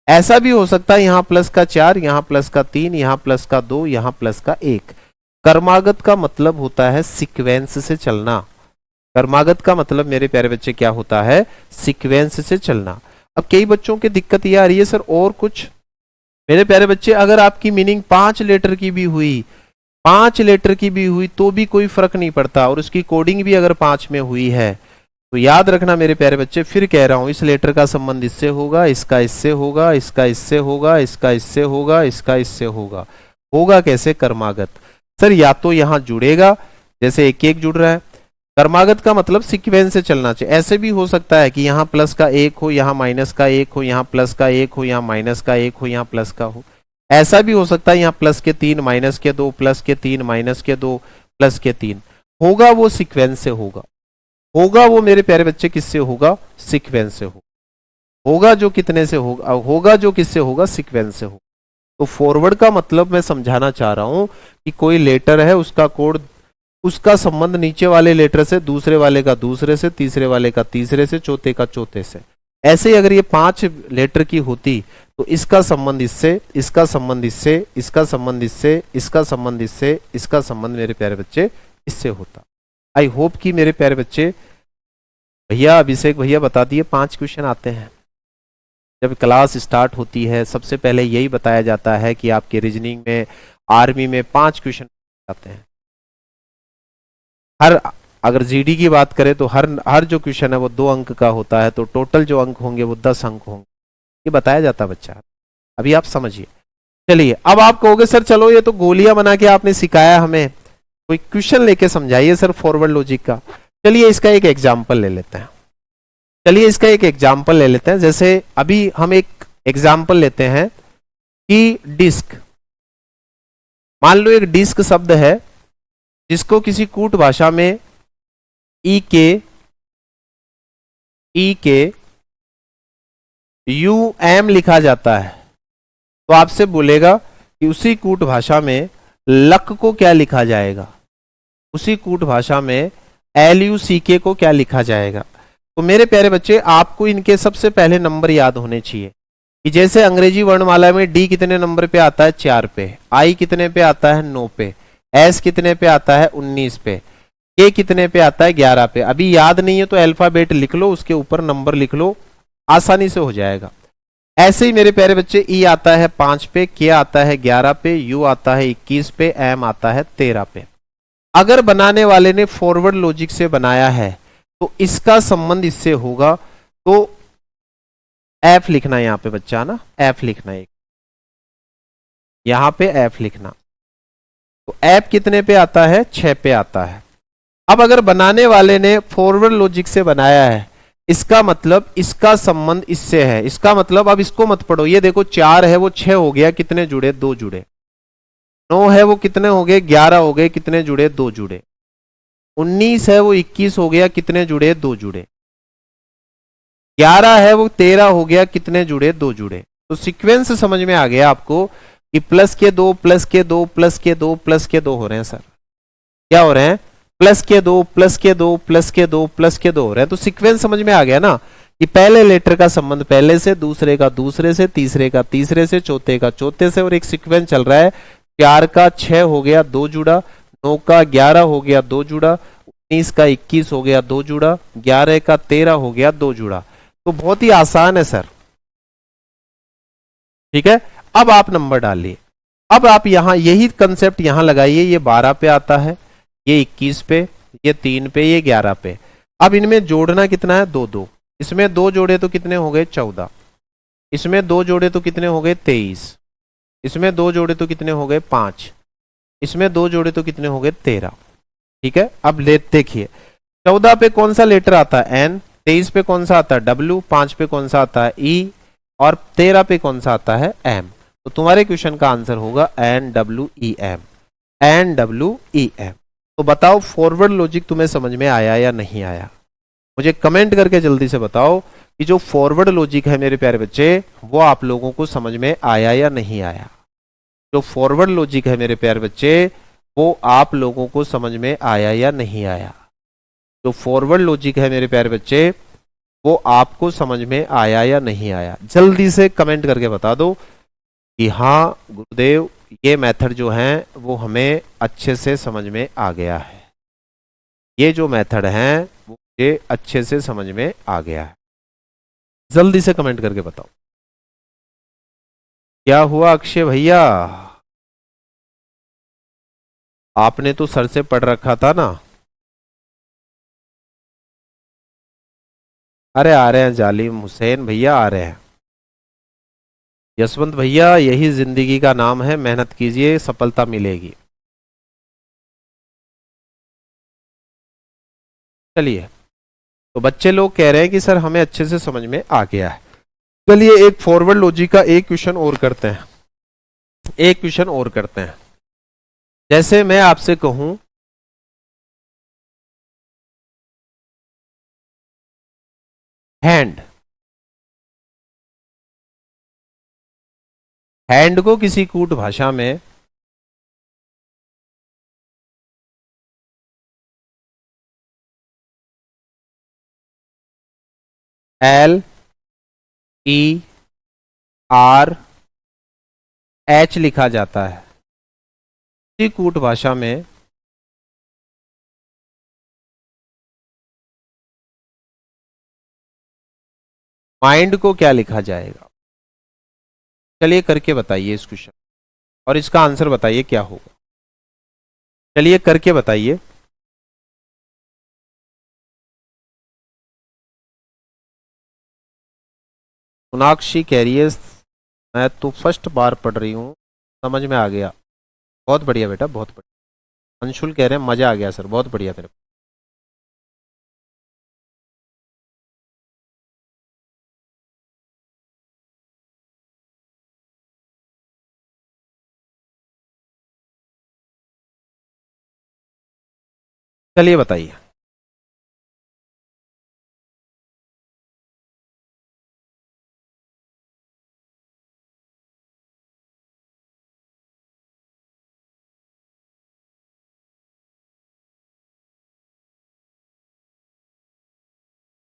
ऐसा भी हो सकता है यहां प्लस का 4, यहां प्लस का 3, यहां प्लस का 2, यहां प्लस का 1। कर्मागत का मतलब होता है सीक्वेंस से चलना। कर्मागत का मतलब मेरे प्यारे बच्चे क्या होता है? सीक्वेंस से चलना। अब कई बच्चों की दिक्कत ये आ रही है सर और कुछ। मेरे प्यारे बच्चे अगर आपकी मीनिंग 5 लेटर की भी हुई, 5 लेटर की भी हुई तो भी कोई फर्क नहीं पड़ता, और उसकी कोडिंग भी अगर 5 में हुई है तो याद रखना मेरे प्यारे बच्चे, फिर कह रहा हूं, इस लेटर का संबंध इससे होगा, इसका इससे होगा, इसका इससे होगा, इसका इससे होगा, इसका इससे होगा। होगा कैसे? कर्मागत। सर या तो यहां जुड़ेगा, जैसे एक एक जुड़ रहा है। कर्मागत का मतलब सीक्वेंस से चलना चाहिए। ऐसे भी हो सकता है कि यहाँ प्लस का 1 हो, यहाँ माइनस का 1 हो, यहाँ प्लस का 1 हो, यहाँ माइनस का 1 हो, यहाँ प्लस का हो। ऐसा भी हो सकता है यहाँ प्लस के 3, माइनस के 2, प्लस के 3, माइनस के 2, प्लस के 3। होगा वो सीक्वेंस से होगा। होगा वो मेरे प्यारे बच्चे किससे होगा? सीक्वेंस से होगा जो कितने से होगा? होगा जो किससे होगा? सीक्वेंस से होगा। तो फॉरवर्ड का मतलब मैं समझाना चाह रहा हूं कि कोई लेटर है, उसका कोड, उसका संबंध नीचे वाले लेटर से, दूसरे वाले का दूसरे से, तीसरे वाले का तीसरे से, चौथे का चौथे से। ऐसे ही अगर ये 5 लेटर की होती तो इसका संबंध इससे, इसका संबंध इससे, इसका संबंध इससे, इसका संबंध इससे, इसका संबंध मेरे प्यारे बच्चे इससे होता। आई होप कि मेरे प्यारे बच्चे, भैया अभिषेक भैया बता दिए 5 क्वेश्चन आते हैं। जब क्लास स्टार्ट होती है सबसे पहले यही बताया जाता है कि आपके रीजनिंग में, आर्मी में 5 क्वेश्चन आते हैं। हर, अगर जीडी की बात करें तो हर जो क्वेश्चन है वो 2 अंक का होता है, तो टोटल जो अंक होंगे वो 10 अंक होंगे। ये बताया जाता है बच्चा, अभी आप समझिए। चलिए अब आप कहोगे सर चलो ये तो गोलियां बना के आपने सिखाया हमें, कोई क्वेश्चन लेके समझाइए सर फॉरवर्ड लॉजिक का। चलिए इसका एक एग्जाम्पल ले लेते हैं। चलिए इसका एक एग्जाम्पल ले लेते हैं। जैसे अभी हम एक एग्जाम्पल लेते हैं कि डिस्क। मान लो एक डिस्क शब्द है जिसको किसी कूट भाषा में ई के यू एम लिखा जाता है, तो आपसे बोलेगा कि उसी कूट भाषा में लक को क्या लिखा जाएगा, उसी कूट भाषा में LUCK को क्या लिखा जाएगा। तो मेरे प्यारे बच्चे आपको इनके सबसे पहले नंबर याद होने चाहिए कि जैसे अंग्रेजी वर्णमाला में डी कितने नंबर पे आता है? 4 पे। आई कितने पे आता है? 9 पे। एस कितने पे आता है? 19 पे। के कितने पे आता है? 11 पे। अभी याद नहीं है तो अल्फाबेट लिख लो, उसके ऊपर नंबर लिख लो, आसानी से हो जाएगा। ऐसे ही मेरे प्यारे बच्चे ई आता है 5 पे, के आता है 11 पे, यू आता है 21 पे, एम आता है 13 पे। अगर बनाने वाले ने फॉरवर्ड लॉजिक से बनाया है तो इसका संबंध इससे होगा, तो एफ लिखना यहां पे बच्चा ना, एफ लिखना, एक यहां पे एफ लिखना। तो एफ कितने पे आता है? 6 पे आता है। अब अगर बनाने वाले ने फॉरवर्ड लॉजिक से बनाया है, इसका मतलब इसका संबंध इससे है। इसका मतलब, अब इसको मत पढ़ो, ये देखो 4 है वो 6 हो गया, कितने जुड़े? 2 जुड़े। 9 है वो कितने हो गए? 11 हो गए, कितने जुड़े? 2 जुड़े। 19 है वो 21 हो गया, कितने जुड़े? 2 जुड़े। 11 है वो 13 हो गया, कितने जुड़े? 2 जुड़े। तो सीक्वेंस समझ में आ गया आपको कि प्लस के 2 प्लस के 2 प्लस के 2 प्लस के 2 हो रहे हैं। सर क्या हो रहे हैं? प्लस के 2 प्लस के 2 प्लस के 2 प्लस के 2 हो रहे हैं। तो सीक्वेंस समझ में आ गया ना कि पहले लेटर का संबंध पहले से, दूसरे का दूसरे से, तीसरे का तीसरे से, चौथे का चौथे से, और एक सीक्वेंस चल रहा है। 4 का 6 हो गया, 2 जुड़ा। 9 का 11 हो गया, 2 जुड़ा। 19 का 21 हो गया, 2 जुड़ा। 11 का 13 हो गया, 2 जुड़ा। तो बहुत ही आसान है सर, ठीक है। अब आप नंबर डालिए। अब आप यहां यही कंसेप्ट यहां लगाइए। ये 12 पे आता है, ये 21 पे, ये 3 पे, ये 11 पे। अब इनमें जोड़ना कितना है? 2 2। इसमें 2 जोड़े तो कितने हो गए? 14। इसमें 2 जोड़े तो कितने हो गए? 23। इसमें 2 जोड़े तो कितने हो गए? 5। इसमें 2 जोड़े तो कितने हो गए? 13। ठीक है। अब देखिए 14 पे कौन सा लेटर आता है? एन। 23 पे कौन सा आता है? डब्ल्यू। 5 पे कौन सा आता है? ई। और 13 पे कौन सा आता है? एम। तो तुम्हारे क्वेश्चन का आंसर होगा NWEM। NWEM। तो बताओ फॉरवर्ड लॉजिक तुम्हें समझ में आया या नहीं आया? मुझे कमेंट करके जल्दी से बताओ कि जो फॉरवर्ड लॉजिक है मेरे प्यारे बच्चे, वो आप लोगों को समझ में आया या नहीं आया? जो फॉरवर्ड लॉजिक है मेरे प्यारे बच्चे, वो आप लोगों को समझ में आया या नहीं आया? जो फॉरवर्ड लॉजिक है मेरे प्यारे बच्चे, वो आपको समझ में आया या नहीं आया? जल्दी से कमेंट करके बता दो कि हाँ गुरुदेव, ये मेथड जो है वो हमें अच्छे से समझ में आ गया है, ये जो मेथड है वो मुझे अच्छे से समझ में आ गया है। जल्दी से कमेंट करके बताओ। क्या हुआ अक्षय भैया? आपने तो सर से पढ़ रखा था ना। अरे आ रहे हैं जालिम हुसैन भैया, आ रहे हैं। यशवंत भैया, यही जिंदगी का नाम है, मेहनत कीजिए सफलता मिलेगी। चलिए, तो बच्चे लोग कह रहे हैं कि सर हमें अच्छे से समझ में आ गया है। चलिए एक फॉरवर्ड लॉजिक का एक क्वेश्चन और करते हैं, एक क्वेश्चन और करते हैं। जैसे मैं आपसे कहूं हैंड, हैंड को किसी कूट भाषा में एल ई आर एच लिखा जाता है। किसी कूट भाषा में माइंड को क्या लिखा जाएगा? चलिए करके बताइए इस क्वेश्चन, और इसका आंसर बताइए क्या होगा। चलिए करके बताइए। सोनाक्षी कह रही है मैं तो फर्स्ट बार पढ़ रही हूँ, समझ में आ गया। बहुत बढ़िया बेटा, बहुत बढ़िया। अंशुल कह रहे हैं मजा आ गया सर, बहुत बढ़िया मेरे को। चलिए बताइए।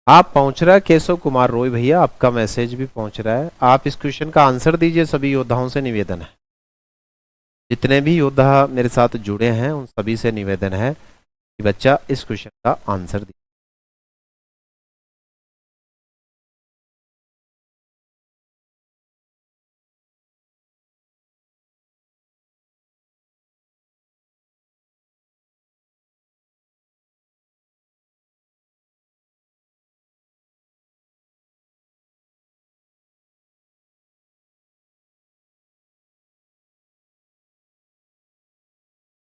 आप पहुंच रहा है केशव कुमार रॉय भैया, आपका मैसेज भी पहुंच रहा है। आप इस क्वेश्चन का आंसर दीजिए, सभी योद्धाओं से निवेदन है। जितने भी योद्धा मेरे साथ जुड़े हैं उन सभी से निवेदन है कि बच्चा इस क्वेश्चन का आंसर दीजिए।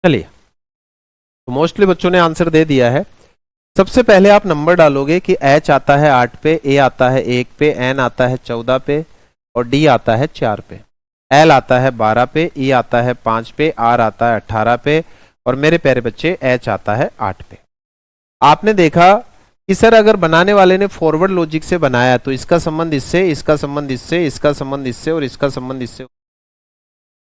चलिए, तो मोस्टली बच्चों ने आंसर दे दिया है। सबसे पहले आप नंबर डालोगे कि एच आता है 8 पे, ए आता है 1 पे, एन आता है 14 पे और डी आता है 4 पे, एल आता है 12 पे, ई आता है 5 पे, आर आता है 18 पे और मेरे प्यारे बच्चे एच आता है 8 पे। आपने देखा कि सर अगर बनाने वाले ने फॉरवर्ड लॉजिक से बनाया तो इसका संबंध इससे, इसका संबंध इससे, इसका संबंध इससे और इसका संबंध इससे,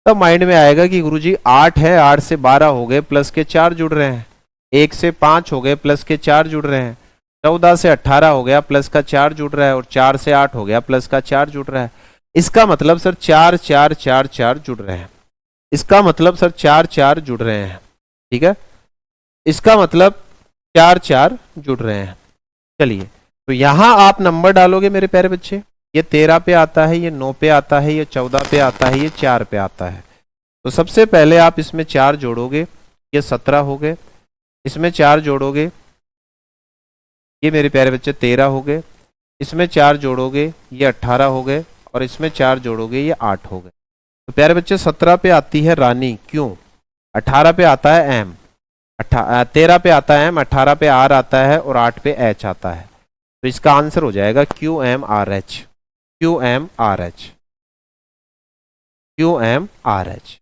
तब माइंड में आएगा कि गुरुजी 8 है, 8 से 12 हो गए, प्लस के 4 जुड़ रहे हैं, 1 से 5 हो गए, प्लस के 4 जुड़ रहे हैं, 14 से 18 हो गया, प्लस का 4 जुड़ रहा है और 4 से 8 हो गया, प्लस का 4 जुड़ रहा है। इसका मतलब सर 4 4 4 4 जुड़ रहे हैं। इसका मतलब सर 4 4 जुड़ रहे हैं। ठीक है, इसका मतलब 4 4 जुड़ रहे हैं। चलिए, तो यहां आप नंबर डालोगे मेरे प्यारे बच्चे। ये 13 पे आता है, ये 9 पे आता है, ये 14 पे आता है, ये 4 पे आता है। तो सबसे पहले आप इसमें 4 जोड़ोगे, ये 17 हो गए। इसमें 4 जोड़ोगे, ये मेरे प्यारे बच्चे 13 हो गए। इसमें 4 जोड़ोगे, ये 18 हो गए और इसमें 4 जोड़ोगे, ये 8 हो गए। तो प्यारे बच्चे 17 पे आती है रानी, क्यों? 18 पे आता है एम, 13 पे आता है एम, 18 पे आर आता है और 8 पे एच आता है। तो इसका आंसर हो जाएगा Q M R H, Q M R H, Q M R H,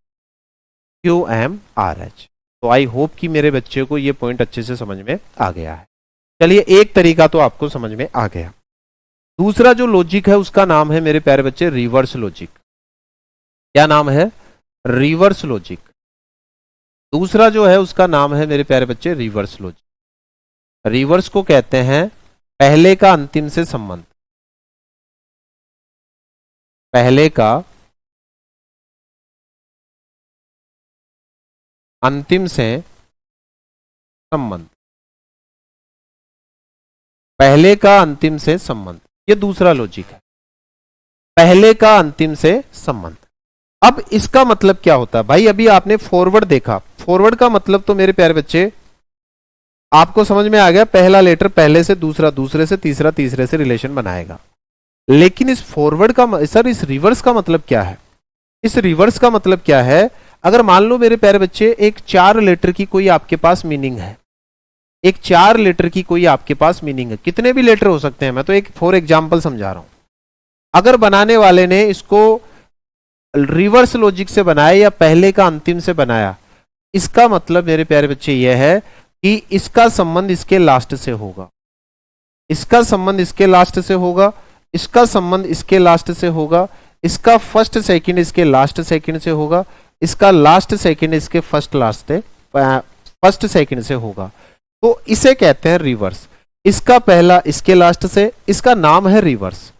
Q M R H. तो आई होप कि मेरे बच्चे को ये पॉइंट अच्छे से समझ में आ गया है। चलिए, एक तरीका तो आपको समझ में आ गया। दूसरा जो लॉजिक है उसका नाम है मेरे प्यारे बच्चे रिवर्स लॉजिक। क्या नाम है? Reverse logic. दूसरा जो है उसका नाम है मेरे प्यारे बच्चे रिवर्स लॉजिक। रिवर्स को कहते हैं पहले का अंतिम से संबंध, पहले का अंतिम से संबंध, पहले का अंतिम से संबंध, ये दूसरा लॉजिक है, पहले का अंतिम से संबंध। अब इसका मतलब क्या होता है भाई? अभी आपने फॉरवर्ड देखा, फॉरवर्ड का मतलब तो मेरे प्यारे बच्चे आपको समझ में आ गया, पहला लेटर पहले से, दूसरा दूसरे से, तीसरा तीसरे से रिलेशन बनाएगा। लेकिन इस फॉरवर्ड का सर इस रिवर्स का मतलब क्या है? इस रिवर्स का मतलब क्या है? अगर मान लो मेरे प्यारे बच्चे एक 4 लेटर की कोई आपके पास मीनिंग है, एक 4 लेटर की कोई आपके पास मीनिंग है, कितने भी लेटर हो सकते हैं, मैं तो एक फॉर एग्जाम्पल समझा रहा हूं। अगर बनाने वाले ने इसको रिवर्स लॉजिक से बनाया या पहले का अंतिम से बनाया, इसका मतलब मेरे प्यारे बच्चे यह है कि इसका संबंध इसके लास्ट से होगा, इसका संबंध इसके लास्ट से होगा, इसका संबंध इसके लास्ट से होगा, इसका फर्स्ट सेकंड इसके लास्ट सेकंड से होगा, इसका लास्ट सेकंड इसके फर्स्ट सेकंड से होगा। तो इसे कहते हैं रिवर्स। इसका पहला इसके लास्ट से, इसका नाम है रिवर्स।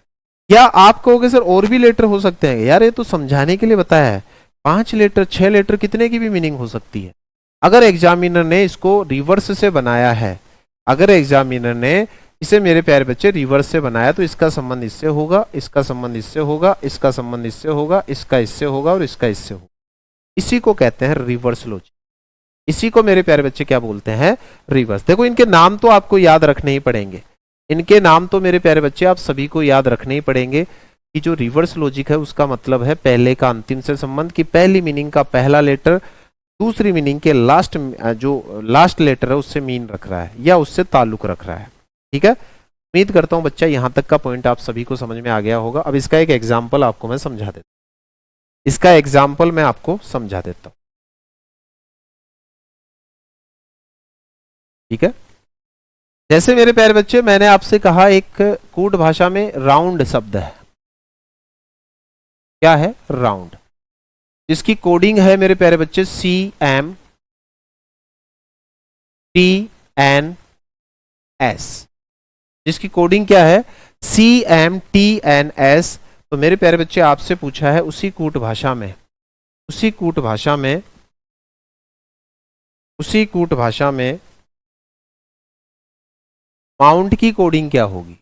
या आप कहोगे सर और भी लेटर हो सकते हैं, यार ये तो समझाने के लिए बताया है, 5 लेटर 6 लेटर कितने की भी मीनिंग हो सकती है। अगर एग्जामिनर ने इसको रिवर्स से बनाया है, अगर एग्जामिनर ने इसे मेरे प्यारे बच्चे रिवर्स से बनाया, तो इसका संबंध इससे होगा, इसका संबंध इससे होगा, इसका संबंध इससे होगा, इसका इससे होगा और इसका इससे होगा। इसी को कहते हैं रिवर्स लॉजिक। इसी को मेरे प्यारे बच्चे क्या बोलते हैं? रिवर्स। देखो इनके नाम तो आपको याद रखने ही पड़ेंगे, इनके नाम तो मेरे प्यारे बच्चे आप सभी को याद रखने ही पड़ेंगे कि जो रिवर्स लॉजिक है उसका मतलब है पहले का अंतिम से संबंध, की पहली मीनिंग का पहला लेटर दूसरी मीनिंग के जो लास्ट लेटर है उससे मीन रख रहा है या उससे ताल्लुक रख रहा है। ठीक है, उम्मीद करता हूं बच्चा यहां तक का पॉइंट आप सभी को समझ में आ गया होगा। अब इसका एक एग्जाम्पल आपको मैं समझा देता हूं, इसका एग्जाम्पल मैं आपको समझा देता हूं। ठीक है, जैसे मेरे प्यारे बच्चे मैंने आपसे कहा एक कूट भाषा में राउंड शब्द है। क्या है? राउंड। इसकी कोडिंग है मेरे प्यारे बच्चे CMTNS। जिसकी कोडिंग क्या है? CMTNS। तो मेरे प्यारे बच्चे आपसे पूछा है उसी कूट भाषा में, उसी कूट भाषा में, उसी कूट भाषा में माउंट की कोडिंग क्या होगी?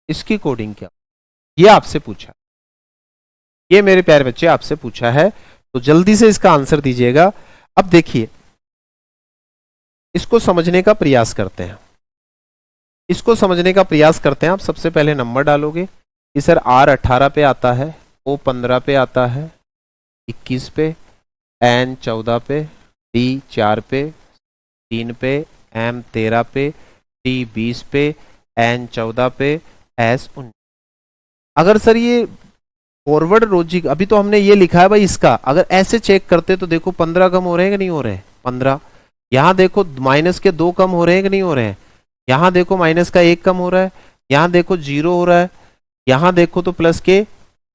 इसकी कोडिंग क्या? ये आपसे पूछा, ये मेरे प्यारे बच्चे आपसे पूछा है, तो जल्दी से इसका आंसर दीजिएगा। अब देखिए इसको समझने का प्रयास करते हैं, इसको समझने का प्रयास करते हैं। आप सबसे पहले नंबर डालोगे कि सर R 18 पे आता है, O 15 पे आता है, 21 पे, N 14 पे, D 4 पे, 3 पे, M 13 पे, T 20 पे, N 14 पे, S 19। अगर सर ये फॉरवर्ड लॉजिक, अभी तो हमने ये लिखा है भाई, इसका अगर ऐसे चेक करते तो देखो 15 कम हो रहे हैं कि नहीं हो रहे हैं? 15। यहां देखो माइनस के 2 कम हो रहे हैं कि नहीं हो रहे हैं? यहां देखो माइनस का 1 कम हो रहा है, यहां देखो 0 हो रहा है, यहां देखो तो प्लस के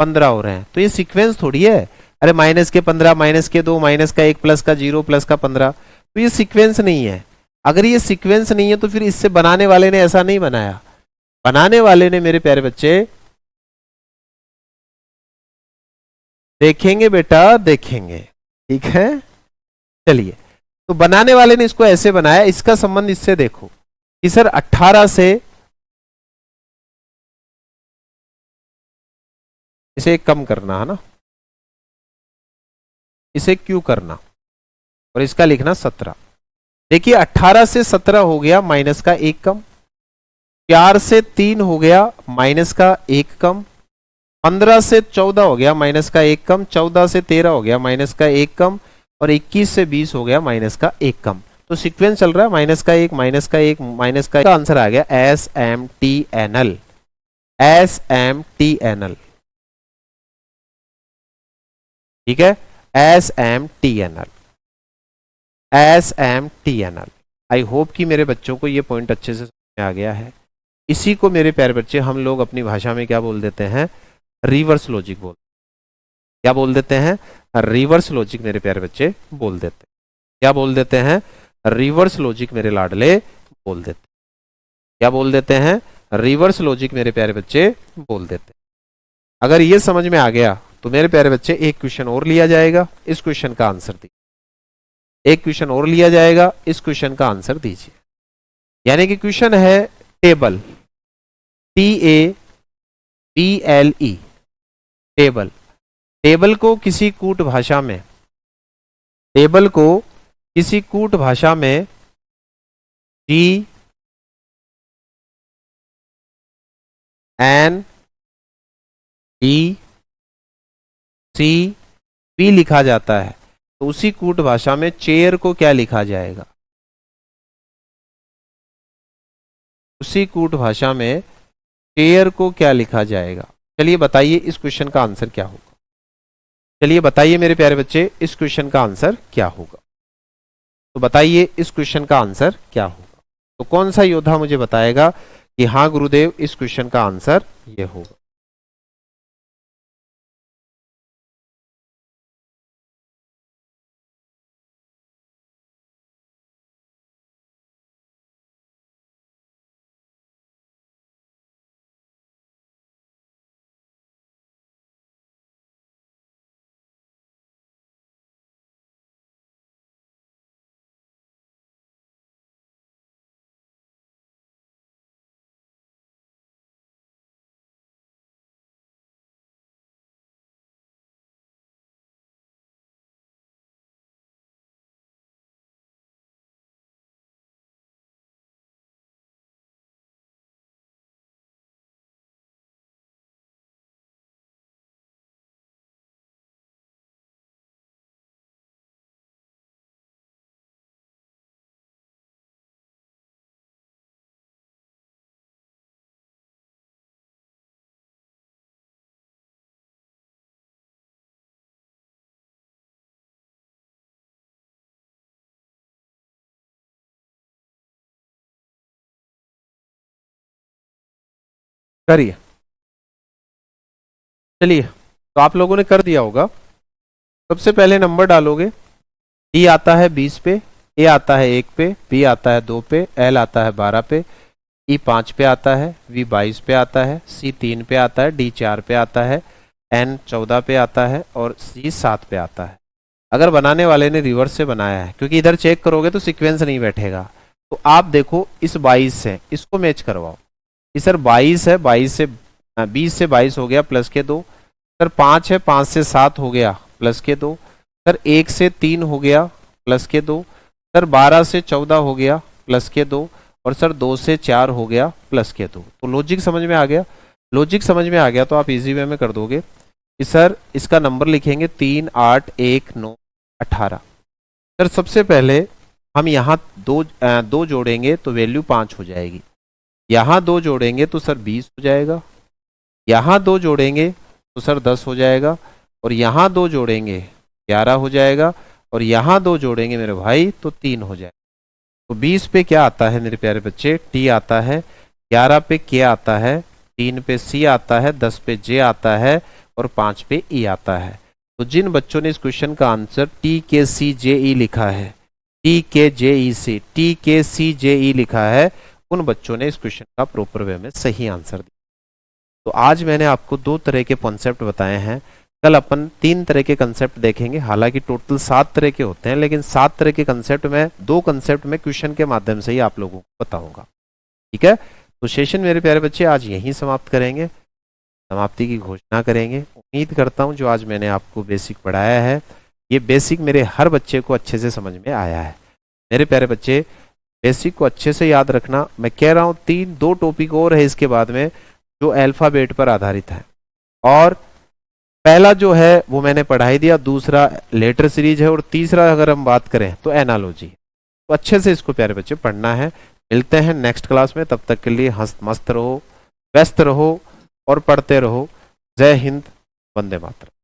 15 हो रहे हैं। तो ये सीक्वेंस थोड़ी है, अरे माइनस के 15, माइनस के 2, माइनस का 1, प्लस का 0, प्लस का 15। तो ये सीक्वेंस नहीं है। अगर ये सीक्वेंस नहीं है तो फिर इससे बनाने वाले ने ऐसा नहीं बनाया। बनाने वाले ने मेरे प्यारे बच्चे, देखेंगे बेटा देखेंगे, ठीक है, चलिए। तो बनाने वाले ने इसको ऐसे बनाया, इसका संबंध इससे देखो कि सर 18 से, इसे कम करना है ना, इसे क्यों करना, और इसका लिखना 17। देखिए 18 से 17 हो गया माइनस का 1 कम, 4 से 3 हो गया माइनस का 1 कम, 15 से 14 हो गया माइनस का 1 कम, 14 से 13 हो गया माइनस का 1 कम, और 21 से 20 हो गया माइनस का 1 कम। तो सीक्वेंस चल रहा है माइनस का 1, माइनस का 1, माइनस का 1। आंसर आ गया SMTNL, SMTNL। ठीक है, SMTNL, SMTNL। आई होप कि मेरे बच्चों को ये पॉइंट अच्छे से समझ में आ गया है। इसी को मेरे प्यारे बच्चे हम लोग अपनी भाषा में क्या बोल देते हैं? रिवर्स लॉजिक बोल, क्या बोल देते हैं? रिवर्स लॉजिक मेरे प्यारे बच्चे बोल देते हैं। क्या बोल देते हैं? रिवर्स लॉजिक मेरे लाडले बोल देते हैं। क्या बोल देते हैं? रिवर्स लॉजिक मेरे प्यारे बच्चे बोल देते हैं। अगर ये समझ में आ गया तो मेरे प्यारे बच्चे एक क्वेश्चन और लिया जाएगा, इस क्वेश्चन का आंसर दीजिए। एक क्वेश्चन और लिया जाएगा, इस क्वेश्चन का आंसर दीजिए। यानी कि क्वेश्चन है टेबल, TABLE, टेबल। टेबल को किसी कूट भाषा में, टेबल को किसी कूट भाषा में GNDCP लिखा जाता है, तो उसी कूट भाषा में चेयर को क्या लिखा जाएगा? उसी कूट भाषा में चेयर को क्या लिखा जाएगा? चलिए बताइए इस क्वेश्चन का आंसर क्या होगा। चलिए बताइए मेरे प्यारे बच्चे इस क्वेश्चन का आंसर क्या होगा। तो बताइए इस क्वेश्चन का आंसर क्या होगा। तो कौन सा योद्धा मुझे बताएगा कि हाँ गुरुदेव इस क्वेश्चन का आंसर ये होगा। करिए। चलिए तो आप लोगों ने कर दिया होगा। सबसे पहले नंबर डालोगे। डी आता है 20 पे, ए आता है 1 पे, बी आता है 2 पे, एल आता है 12 पे, ई 5 पे आता है, वी 22 पे आता है, सी 3 पे आता है, डी 4 पे आता है, एन 14 पे आता है और सी 7 पे आता है। अगर बनाने वाले ने रिवर्स से बनाया है, क्योंकि इधर चेक करोगे तो सीक्वेंस नहीं बैठेगा, तो आप देखो इस 22 से इसको मैच करवाओ। कि सर 22 है, 22 से 20 से 22 हो गया प्लस के 2। सर 5 है, 5 से 7 हो गया प्लस के 2। सर 1 से 3 हो गया प्लस के 2। सर 12 से 14 हो गया प्लस के 2। और सर 2 से 4 हो गया प्लस के 2। तो लॉजिक समझ में आ गया। लॉजिक समझ में आ गया तो आप इजी वे में कर दोगे कि सर इसका नंबर लिखेंगे 3, 8, 1, 9, 18। सर सबसे पहले हम यहाँ दो जोड़ेंगे तो वैल्यू 5 हो जाएगी। यहाँ 2 जोड़ेंगे तो सर 20 हो जाएगा। यहाँ 2 जोड़ेंगे तो सर 10 हो जाएगा। और यहाँ 2 जोड़ेंगे 11 हो जाएगा। और यहाँ 2 जोड़ेंगे मेरे भाई तो 3 हो जाएगा। तो 20 पे क्या आता है मेरे प्यारे बच्चे? टी आता है। 11 पे के आता है। 3 पे सी आता है। 10 पे जे आता है। और 5 पे ई आता है। तो जिन बच्चों ने इस क्वेश्चन का आंसर TKCJE लिखा है, TKCJE लिखा है, उन बच्चों ने इस क्वेश्चन का प्रॉपर वे में सही आंसर दिया। तो आज मैंने आपको 2 तरह के कॉन्सेप्ट बताए हैं। कल अपन 3 तरह के कंसेप्ट देखेंगे। हालांकि टोटल 7 तरह के होते हैं, लेकिन 7 तरह के कंसेप्ट में 2 कंसेप्ट में क्वेश्चन के माध्यम से ही आप लोगों को बताऊंगा। ठीक है, तो सेशन मेरे प्यारे बच्चे आज यहीं समाप्त करेंगे, समाप्ति की घोषणा करेंगे। उम्मीद करता हूं जो आज मैंने आपको बेसिक पढ़ाया है, ये बेसिक मेरे हर बच्चे को अच्छे से समझ में आया है। मेरे प्यारे बच्चे बेसिक को अच्छे से याद रखना। मैं कह रहा हूं 2 टॉपिक और है इसके बाद में जो अल्फाबेट पर आधारित है। और पहला जो है वो मैंने पढ़ा ही दिया, दूसरा लेटर सीरीज है, और तीसरा अगर हम बात करें तो एनालॉजी। तो अच्छे से इसको प्यारे बच्चे पढ़ना है। मिलते हैं नेक्स्ट क्लास में, तब तक के लिए हंस मस्त रहो, व्यस्त रहो और पढ़ते रहो। जय हिंद, वंदे मातरम।